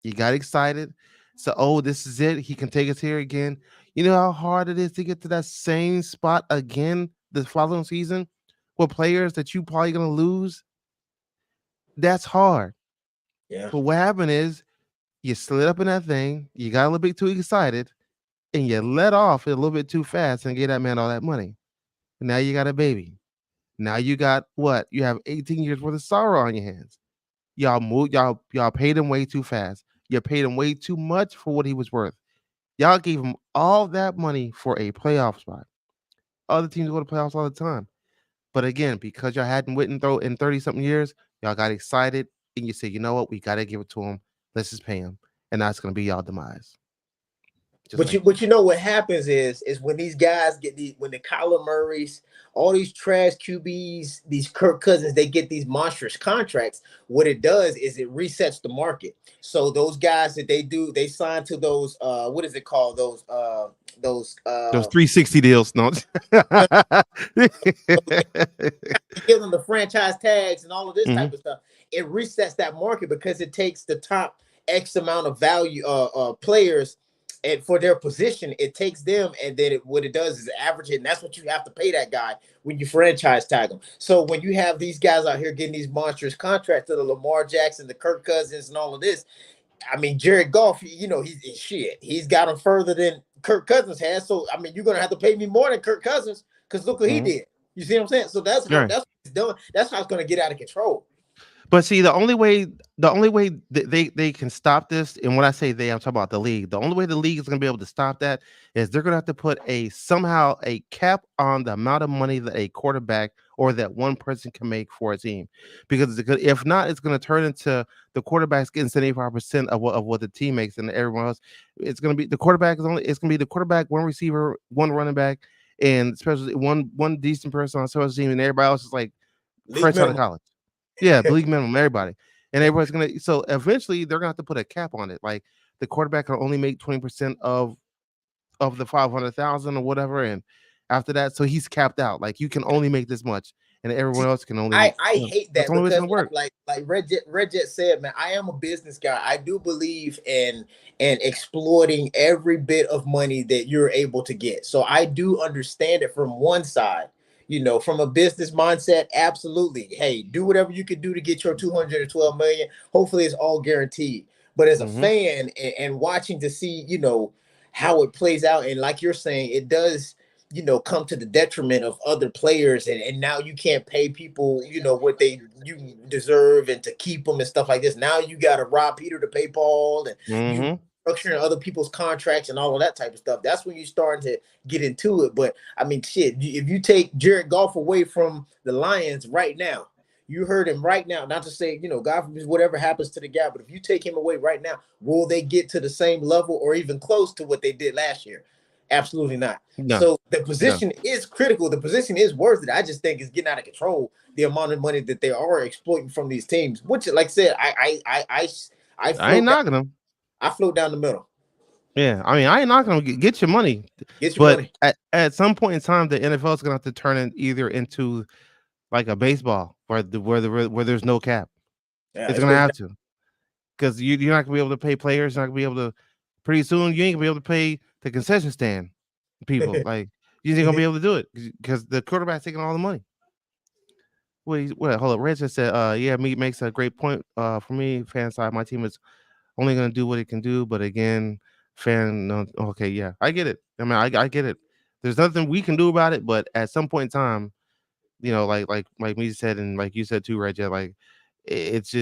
You got excited. So, this is it. He can take us here again. You know how hard it is to get to that same spot again the following season with players that you probably going to lose? That's hard. Yeah. But what happened is you slid up in that thing, you got a little bit too excited, and you let off a little bit too fast and gave that man all that money. And now you got a baby. Now you got what? You have 18 years worth of sorrow on your hands. Y'all paid him way too fast. You paid him way too much for what he was worth. Y'all gave him all that money for a playoff spot. Other teams go to playoffs all the time. But again, because y'all hadn't went in 30-something years, y'all got excited and you say, you know what? We got to give it to him. Let's just pay him. And that's going to be y'all demise. But you know what happens is when these guys when the Kyler Murrays, all these trash QBs, these Kirk Cousins, they get these monstrous contracts. What it does is it resets the market. So those guys that they sign to those what is it called? Those 360 deals. No. Give them the franchise tags and all of this type of stuff. It resets that market because it takes the top X amount of value players. And for their position, it takes them, and then what it does is average it, and that's what you have to pay that guy when you franchise tag them. So when you have these guys out here getting these monstrous contracts to the Lamar Jackson, the Kirk Cousins, and all of this, I mean, Jared Goff, he's got him further than Kirk Cousins has. So I mean, you're gonna have to pay me more than Kirk Cousins because look what he did. You see what I'm saying? So that's what he's doing. That's how it's gonna get out of control. But see, the only way they can stop this, and when I say they, I'm talking about the league. The only way the league is going to be able to stop that is they're going to have to put somehow a cap on the amount of money that a quarterback or that one person can make for a team. Because if not, it's going to turn into the quarterback's getting 75% of what the team makes, and everyone else. It's going to be the quarterback it's going to be the quarterback, one receiver, one running back, and especially one decent person on special team, and everybody else is like fresh out of college. Yeah, the league minimum, everybody. And everybody's gonna so eventually they're gonna have to put a cap on it. Like the quarterback can only make 20% of the 500,000 or whatever. And after that, so he's capped out. Like you can only make this much, and everyone else can only I hate that because it's work. like Red Jet said, man, I am a business guy. I do believe in exploiting every bit of money that you're able to get. So I do understand it from one side. From a business mindset, absolutely. Hey, do whatever you can do to get your 212 million. Hopefully it's all guaranteed. But as a fan and watching to see, how it plays out, and like you're saying, it does, come to the detriment of other players, and now you can't pay people, what you deserve and to keep them and stuff like this. Now you got to rob Peter to pay Paul, and you structuring other people's contracts and all of that type of stuff. That's when you start to get into it. But I mean, shit, if you take Jared Goff away from the Lions right now, you heard him right now, not to say, God forbid whatever happens to the guy, but if you take him away right now, will they get to the same level or even close to what they did last year? Absolutely not. No. So the position is critical. The position is worth it. I just think it's getting out of control, the amount of money that they are exploiting from these teams, which, like I said, I ain't knocking them. I float down the middle. Yeah, I mean, I ain't not gonna get your money, Get your but money. at some point in time, the NFL is gonna have to turn it either into like a baseball where there's no cap. Yeah, It's it's gonna gonna be have to because you're not gonna be able to pay players. You're not gonna be able to. Pretty soon, you ain't gonna be able to pay the concession stand people. Like you ain't gonna be able to do it because the quarterback's taking all the money. Wait, hold up. Reg just said, yeah, me makes a great point. For me, fan side, my team is only gonna do what it can do, but again, fan, no, okay, yeah, I get it. I mean, I get it. There's nothing we can do about it, but at some point in time, like me said, and like you said too, Reg, yeah, like it's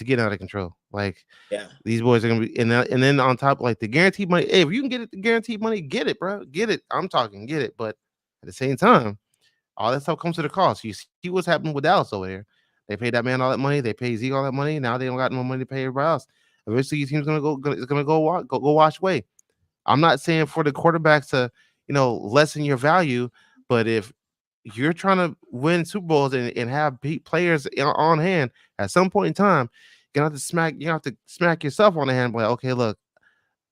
getting out of control. Like yeah. these boys are gonna be, and then on top, like the guaranteed money. Hey, if you can get it, the guaranteed money, get it, bro, get it. I'm talking, get it. But at the same time, all that stuff comes to the cost. You see what's happening with Dallas over there. They paid that man all that money. They pay Zeke all that money. Now they don't got no money to pay everybody else. Eventually, your team's gonna go wash away. I'm not saying for the quarterbacks to lessen your value, but if you're trying to win Super Bowls and have players on hand, at some point in time, you have to smack yourself on the hand. Like, okay, look,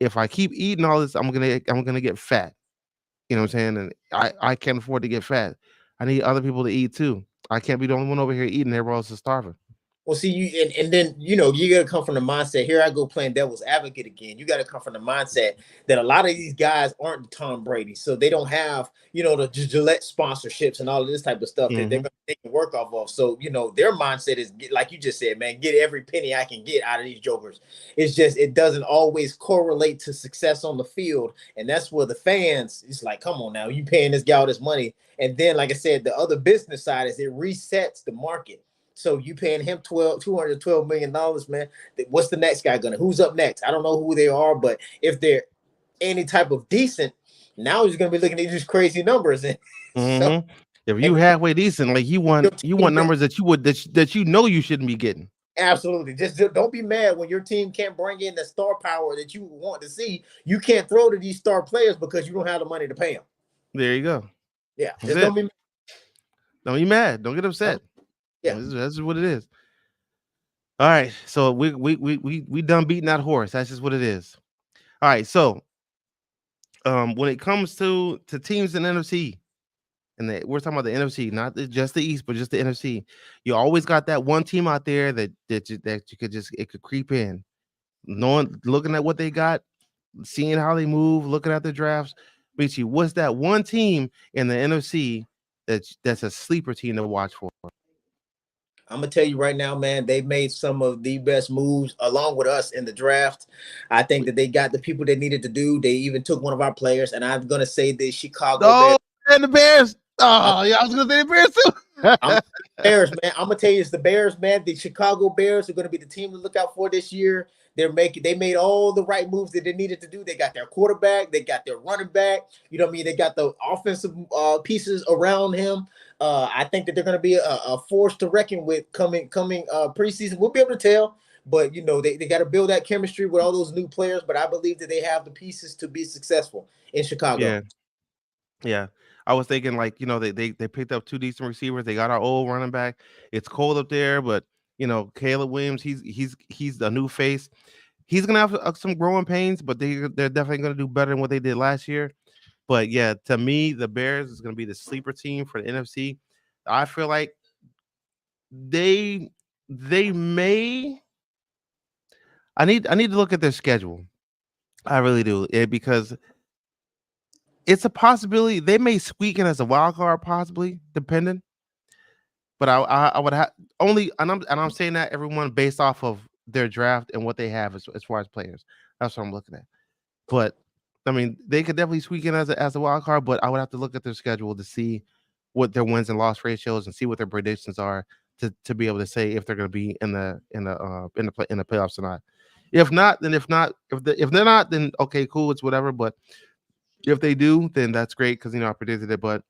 if I keep eating all this, I'm gonna get fat. You know what I'm saying? And I can't afford to get fat. I need other people to eat too. I can't be the only one over here eating. Everybody else is starving. Well, see, and then you got to come from the mindset. Here I go playing devil's advocate again. You got to come from the mindset that a lot of these guys aren't Tom Brady, so they don't have the Gillette sponsorships and all of this type of stuff that Hmm. they can work off of. So their mindset is like you just said, man, get every penny I can get out of these jokers. It's just it doesn't always correlate to success on the field, and that's where the fans. It's like, come on now, you paying this guy all this money, and then like I said, the other business side is it resets the market. So you paying him $212 million, man. What's the next guy gonna? Who's up next? I don't know who they are, but if they're any type of decent, now he's gonna be looking at these crazy numbers, and so Hmm. If you and halfway decent, like you want your you team want numbers that you would that you know you shouldn't be getting. absolutely just don't be mad when your team can't bring in the star power that you want to see. You can't throw to these star players because you don't have the money to pay them. There you go. Yeah, That's just don't it. be. Don't be mad. Don't get Um, upset. yeah, That's just what it is. All right. So we done beating that horse. That's just what it is. All right. So when it comes to teams in NFC, we're talking about the NFC, not just the East, but just the NFC. You always got that one team out there that you could just it could creep in, knowing looking at what they got, seeing how they move, looking at the drafts. Richie, what's that one team in the NFC that's a sleeper team to watch for? I'm gonna tell you right now, man. They made some of the best moves along with us in the draft. I think that they got the people they needed to do. They even took one of our players, and I'm gonna say the Chicago Bears. Oh, and the Bears. I'm, Oh, yeah, I was gonna say the Bears I'm too. Bears, man. I'm gonna tell you, it's the Bears, man. The Chicago Bears are gonna be the team to look out for this year. They made all the right moves that they needed to do. They got their quarterback, they got their running back. You know what I mean? They got the offensive pieces around him. I think that they're gonna be a force to reckon with coming preseason. We'll be able to tell. But they got to build that chemistry with all those new players. But I believe that they have the pieces to be successful in Chicago. Yeah, yeah. I was thinking like they picked up two decent receivers. They got our old running back. It's cold up there, but Caleb Williams, he's a new face. He's gonna have some growing pains, but they're definitely gonna do better than what they did last year. But yeah, to me, the Bears is gonna be the sleeper team for the NFC. I feel like they they may. I need to look at their schedule. I really do, because it's a possibility they may squeak in as a wild card, possibly, depending. But I would have only, and I'm saying that everyone based off of their draft and what they have as far as players. That's what I'm looking at. But I mean, they could definitely squeak in as a wild card, but I would have to look at their schedule to see what their wins and loss ratios and see what their predictions are to be able to say if they're going to be in the playoffs or not. If not, then if they're not, then okay, cool, it's whatever. But if they do, then that's great because I predicted it. But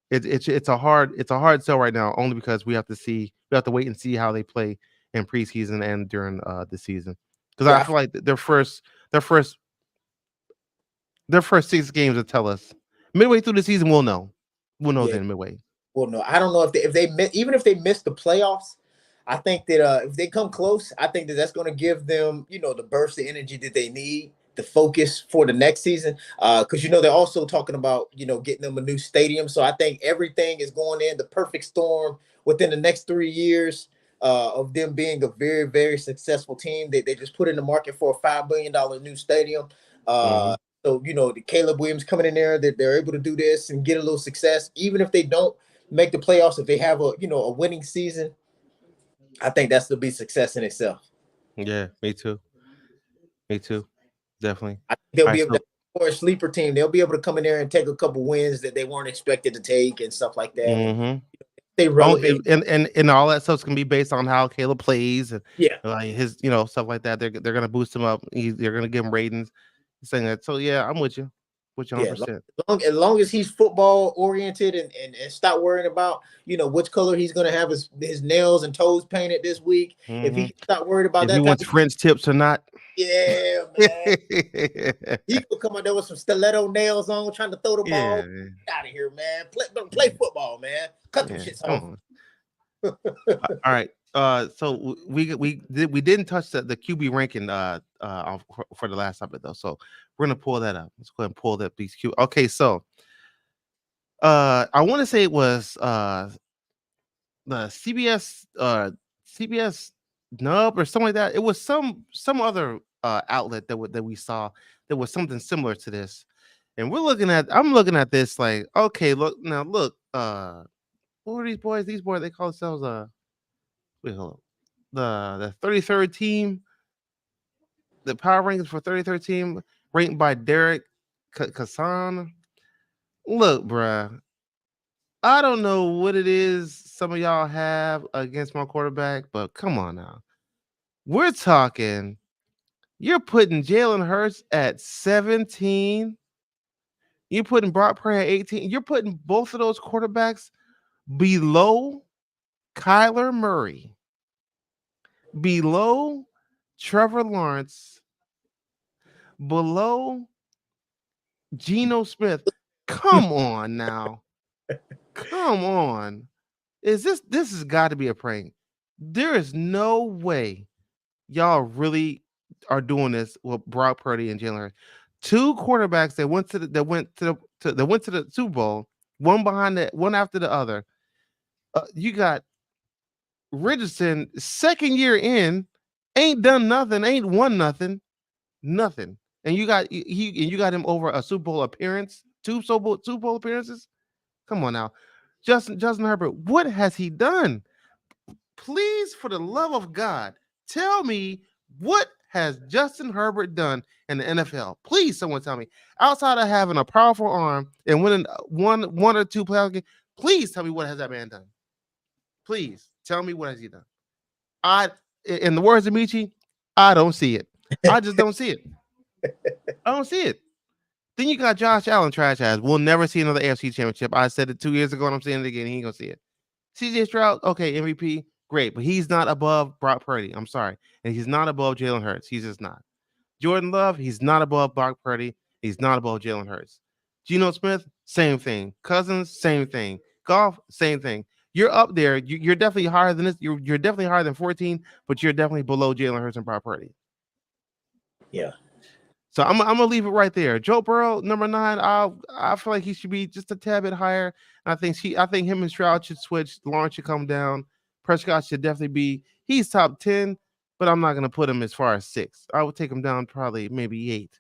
it's a hard sell right now, only because we have to wait and see how they play in preseason and during the season. Because I Yeah, feel like their first 6 games will tell us. Midway through the season, we'll know. We'll know yeah. then midway. Well, no, I don't know even if they miss the playoffs. I think that if they come close, I think that that's going to give them the burst of energy that they need the focus for the next season. Because they're also talking about getting them a new stadium. So I think everything is going in the perfect storm within the next 3 years of them being a very, very successful team. They just put in the market for a $5 billion new stadium. So the Caleb Williams coming in there, that they're able to do this and get a little success, even if they don't make the playoffs. If they have a winning season, I think that's to be success in itself. Yeah, me too. Me too. Definitely. I think they'll All be right, able so to, for a sleeper team, they'll be able to come in there and take a couple wins that they weren't expected to take and stuff like that, and stay relevant. and all that stuff's gonna be based on how Caleb plays and Yeah. like his stuff like that. They're gonna boost him up. They're gonna give him ratings, saying that. So yeah, I'm with you, 100%. As long as he's football oriented and stop worrying about which color he's gonna have his nails and toes painted this week. If he stop worried about if that he wants French tips or not. Yeah, man. He could come out there with some stiletto nails on, trying to throw the ball. Get out of here, man. Play football, man. Cut them shits off. All right. So we didn't touch the QB ranking for the last topic though. So we're gonna pull that up. Let's go ahead and pull that piece. Okay, so I want to say it was the CBS Nub or something like that. It was some other outlet that we saw that was something similar to this. And I'm looking at this like, okay, look, who are these boys? These boys, they call themselves wait, hold on. The 33rd team, the power rankings for 33rd team, ranked by Derek Kassan. Look, bruh, I don't know what it is some of y'all have against my quarterback, but come on now. We're talking, you're putting Jalen Hurts at 17. You're putting Brock Purdy at 18. You're putting both of those quarterbacks below Kyler Murray, below Trevor Lawrence, below Geno Smith. Come on now. Come on. This has got to be a prank. There is no way y'all really are doing this with Brock Purdy and Jalen Hurts. Two quarterbacks that went to the Super Bowl, one after the other. You got Richardson, second year in, ain't done nothing, ain't won nothing. And you got him over a Super Bowl appearance, two Super Bowl appearances. Come on now, Justin Herbert, what has he done? Please, for the love of God, tell me what has Justin Herbert done in the NFL? Please, someone tell me. Outside of having a powerful arm and winning one or two playoff games, please tell me what has that man done. Please tell me what has he done. In the words of Michi, I don't see it. I just don't see it. I don't see it. Then you got Josh Allen, trash ass. We'll never see another AFC championship. I said it 2 years ago, and I'm saying it again. He ain't gonna see it. CJ Stroud, okay, MVP, great, but he's not above Brock Purdy. I'm sorry, and he's not above Jalen Hurts. He's just not. Jordan Love, he's not above Brock Purdy. He's not above Jalen Hurts. Geno Smith, same thing. Cousins, same thing. Goff, same thing. You're up there. You're definitely higher than this. You're definitely higher than 14, but you're definitely below Jalen Hurts and Brock Purdy. Yeah. So I'm gonna leave it right there. Joe Burrow, number 9. I feel like he should be just a tad bit higher. I think him and Stroud should switch. Lawrence should come down. Prescott should definitely he's top 10, but I'm not gonna put him as far as 6. I would take him down probably maybe 8.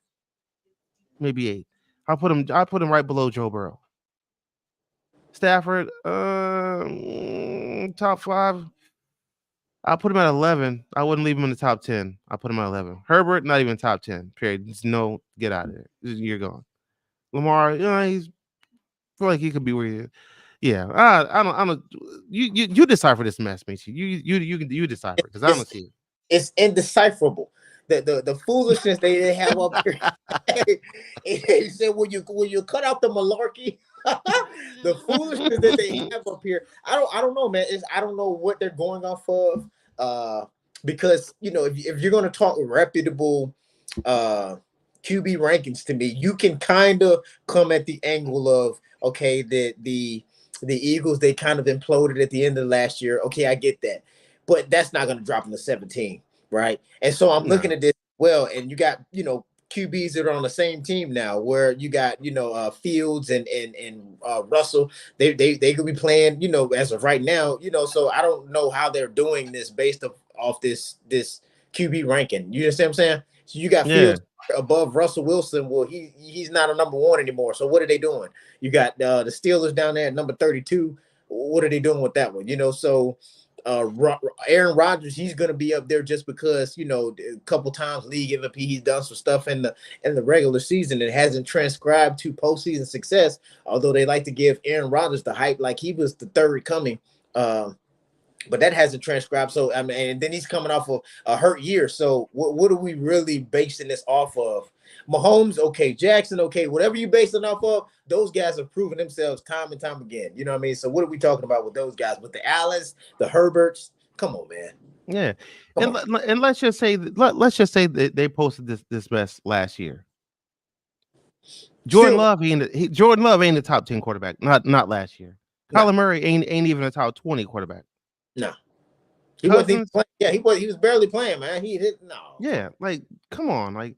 Maybe 8. I'll put him right below Joe Burrow. Stafford, top 5. I'll put him at 11. I wouldn't leave him in the top 10. I'll put him at 11. Herbert, not even top 10. Period. Just no, get out of there. You're gone. Lamar, he's feel like he could be where he is. Yeah, I don't. You decipher this mess, Michi. You decipher because I don't see it. It's indecipherable. The foolishness they have up here. He said, "Will you cut out the malarkey?" The foolishness that they have up here. I don't know, man. I don't know what they're going off of. Because if you're going to talk reputable QB rankings to me, you can kind of come at the angle of the Eagles, they kind of imploded at the end of last year. Okay, I get that, but that's not going to drop them to 17, right? And so I'm looking at this well, and you got QBs that are on the same team now, where you got Fields and Russell. They could be playing as of right now. So I don't know how they're doing this based off this QB ranking. You understand what I'm saying? So you got Yeah. Fields above Russell Wilson. Well, he's not a number one anymore. So what are they doing? You got the Steelers down there at number 32. What are they doing with that one? So Aaron Rodgers, he's going to be up there just because a couple times league MVP, he's done some stuff in the regular season. It hasn't transcribed to postseason success, although they like to give Aaron Rodgers the hype like he was the third coming. But that hasn't transcribed. So I mean, and then he's coming off of a hurt year. So what are we really basing this off of? Mahomes, okay. Jackson, okay. Whatever you base it off of, those guys have proven themselves time and time again. You know what I mean? So what are we talking about with those guys? With the Allens, the Herberts? Come on, man. Yeah, and let's just say that they posted this best last year. Jordan Love ain't the top 10 quarterback. Not last year. Kyler Murray ain't even a top 20 quarterback. No, he wasn't playing. Yeah, he was barely playing, man. He did no. Yeah, like come on, like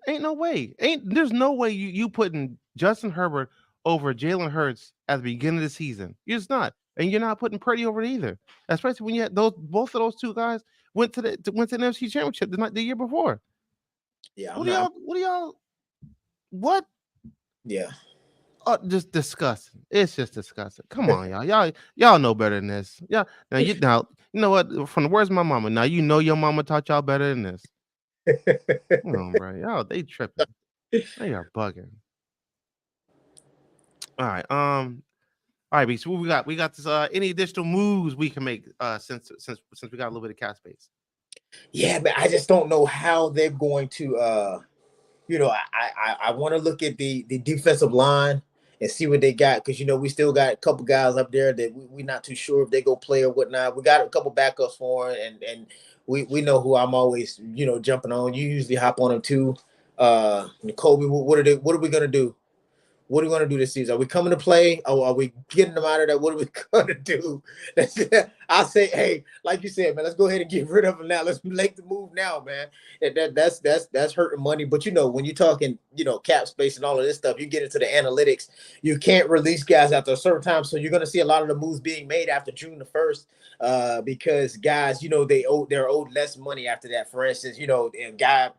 ain't no way. There's no way you putting Justin Herbert over Jalen Hurts at the beginning of the season. You're just not, and you're not putting Purdy over it either. Especially when you had both of those two guys went to the NFC Championship the year before. Yeah, what do y'all? What? Yeah. Oh, just disgusting. It's just disgusting. Come on, y'all know better than this. Yeah. Now you know what? From the words of my mama. Now you know your mama taught y'all better than this. Come on, bro. Y'all, they tripping. They are bugging. All right. All right, B. So we got this. Any additional moves we can make since we got a little bit of cap space? Yeah, but I just don't know how they're going to. I want to look at the defensive line and see what they got, because we still got a couple guys up there that we're not too sure if they go play or whatnot. We got a couple backups for it, and we know who I'm always jumping on. You usually hop on them too. Kobe, what are we gonna do? What are we going to do this season? Are we coming to play? Or are we getting them out of that? What are we going to do? I say, hey, like you said, man, let's go ahead and get rid of them now. Let's make the move now, man. That's hurting money. But when you're talking, cap space and all of this stuff, you get into the analytics. You can't release guys after a certain time, so you're going to see a lot of the moves being made after June the 1st, because guys, they're owed less money after that. For instance, a guy,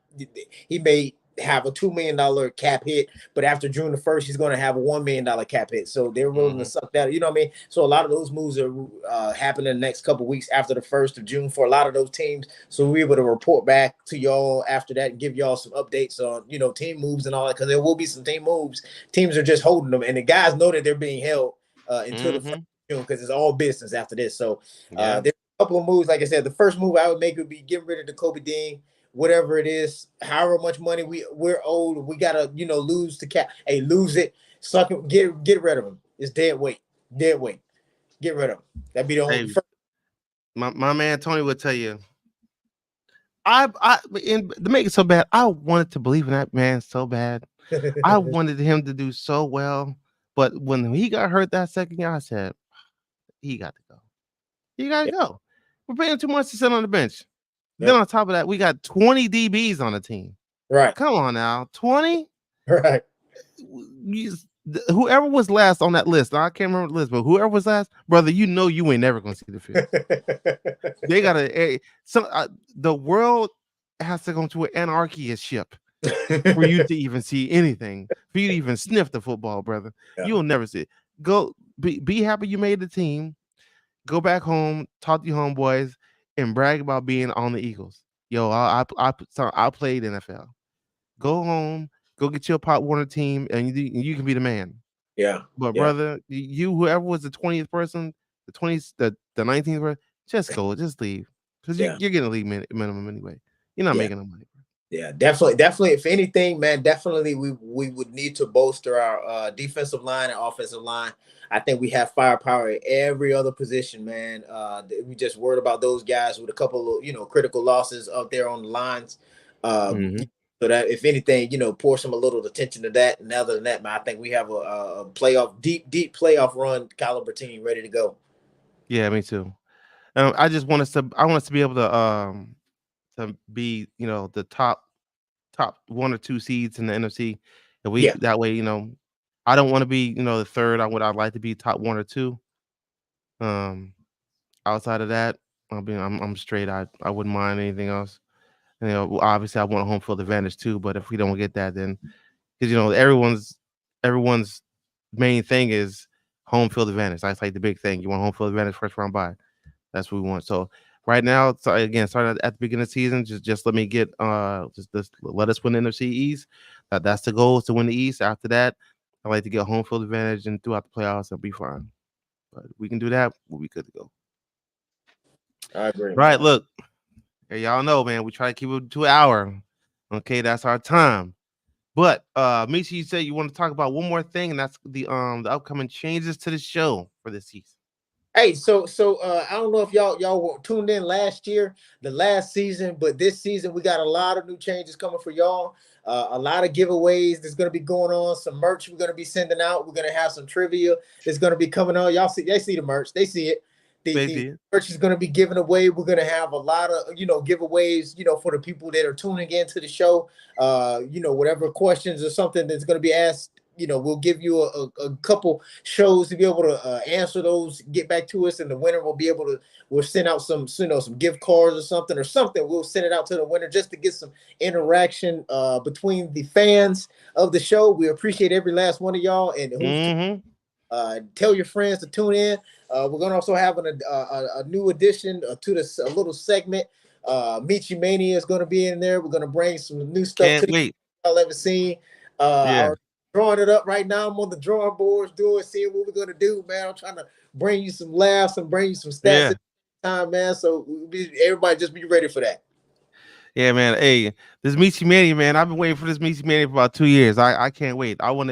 he made have a $2 million cap hit, but after June the 1st, he's going to have a $1 million cap hit. So they're willing to suck that. You know what I mean? So a lot of those moves are happening in the next couple of weeks after the 1st of June for a lot of those teams. So we're able to report back to y'all after that and give y'all some updates on, team moves and all that, because there will be some team moves. Teams are just holding them, and the guys know that they're being held until the 1st of June, because it's all business after this. So there's a couple of moves. Like I said, the first move I would make would be getting rid of the Kobe Dean. Whatever it is, however much money we're owed, we gotta lose the cap. Hey, lose it, suck it, get rid of him. It's dead weight, get rid of him. That'd be the only. Hey, my man Tony would tell you. To make it so bad, I wanted to believe in that man so bad. I wanted him to do so well, but when he got hurt that second year, I said he got to go. He got to go. We're paying too much to sit on the bench. Then on top of that, we got 20 DBs on the team. Right. Come on now. 20? Right. Whoever was last on that list, I can't remember the list, but whoever was last, brother, you ain't never going to see the field. They got the world has to go to an anarchy ship for you to even see anything, for you to even sniff the football, brother. Yeah. You'll never see it. Go be happy you made the team. Go back home, talk to your homeboys, and brag about being on the Eagles. Yo, I played NFL. Go home, go get your Pop Warner team, and you can be the man. Yeah. But brother, whoever was the 20th person, the 20th, the 19th person, just go, just leave, because you're getting a league minimum anyway. You're not making no money. Yeah, definitely. If anything, man, definitely we would need to bolster our defensive line and offensive line. I think we have firepower at every other position, man. We just worried about those guys with a couple of critical losses up there on the lines. So that if anything, pour some a little attention to that. And other than that, man, I think we have a playoff, deep playoff run caliber team ready to go. Yeah, me too. I just want us to. I want us to be able to be the top top 1 or 2 seeds in the NFC. If we Yeah. that way, I don't want to be, the third. I'd like to be top 1 or 2. Outside of that, I'm straight. I wouldn't mind anything else. Obviously I want a home field advantage too, but if we don't get that, then because everyone's main thing is home field advantage. That's like the big thing. You want home field advantage first round bye. That's what we want. So right now, starting at the beginning of the season, just let me get just let us win the NFC East. That's the goal, is to win the East. After that, I like to get home field advantage, and throughout the playoffs, it'll be fine. But we can do that. We'll be good to go. I agree. Right, Man. look, y'all know, man, we try to keep it to an hour. Okay, that's our time. But Michi, you said you want to talk about one more thing, and that's the upcoming changes to the show for this season. Hey, so I don't know if y'all tuned in last year, the last season, but this season we got a lot of new changes coming for y'all. A lot of giveaways that's gonna be going on. Some merch we're gonna be sending out. We're gonna have some trivia that's gonna be coming on. They see the merch, they see it. The merch is going to be given away. We're going to have a lot of, giveaways, for the people that are tuning into the show. Whatever questions or something that's going to be asked, we'll give you a couple shows to be able to answer those, get back to us, and the winner will be able to, we'll send out some gift cards or something. We'll send it out to the winner just to get some interaction between the fans of the show. We appreciate every last one of y'all, and tell your friends to tune in. We're going to also have a new addition to this little segment. Michi Mania is going to be in there. We're going to bring some new stuff Can't wait. Y'all ever seen. Yeah. Drawing it up right now. I'm on the drawing boards seeing what we're going to do, man. I'm trying to bring you some laughs and bring you some stats at the time, man. So everybody just be ready for that. Yeah, man. Hey, this Michi Mania, man. I've been waiting for this Michi Mania for about 2 years. I can't wait. I want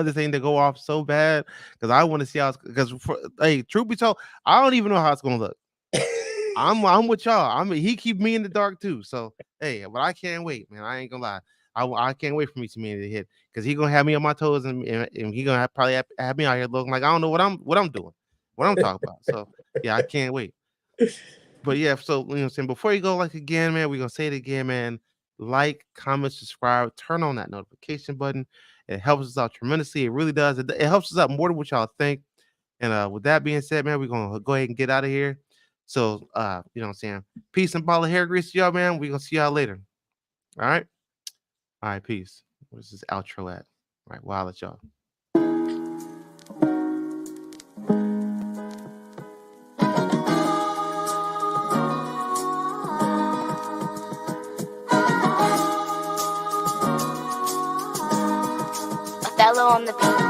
this thing to go off so bad because I want to see how it's, because truth be told, I don't even know how it's gonna look. I'm with y'all. He keep me in the dark too. So hey, but I can't wait, man. I ain't gonna lie. I can't wait for Michi Mania to hit because he gonna have me on my toes and he gonna probably have me out here looking like I don't know what I'm doing, what I'm talking about. So yeah, I can't wait. But yeah, so what I'm saying, before you go, again, man, we're gonna say it again, man. Like, comment, subscribe, turn on that notification button. It helps us out tremendously. It really does. It helps us out more than what y'all think. And with that being said, man, we're gonna go ahead and get out of here. So you know what I'm saying? Peace and ball of hair grease to y'all, man. We're gonna see y'all later. All right. All right, peace. Where's this outro at? All right, wow, at y'all. Othello on the beat.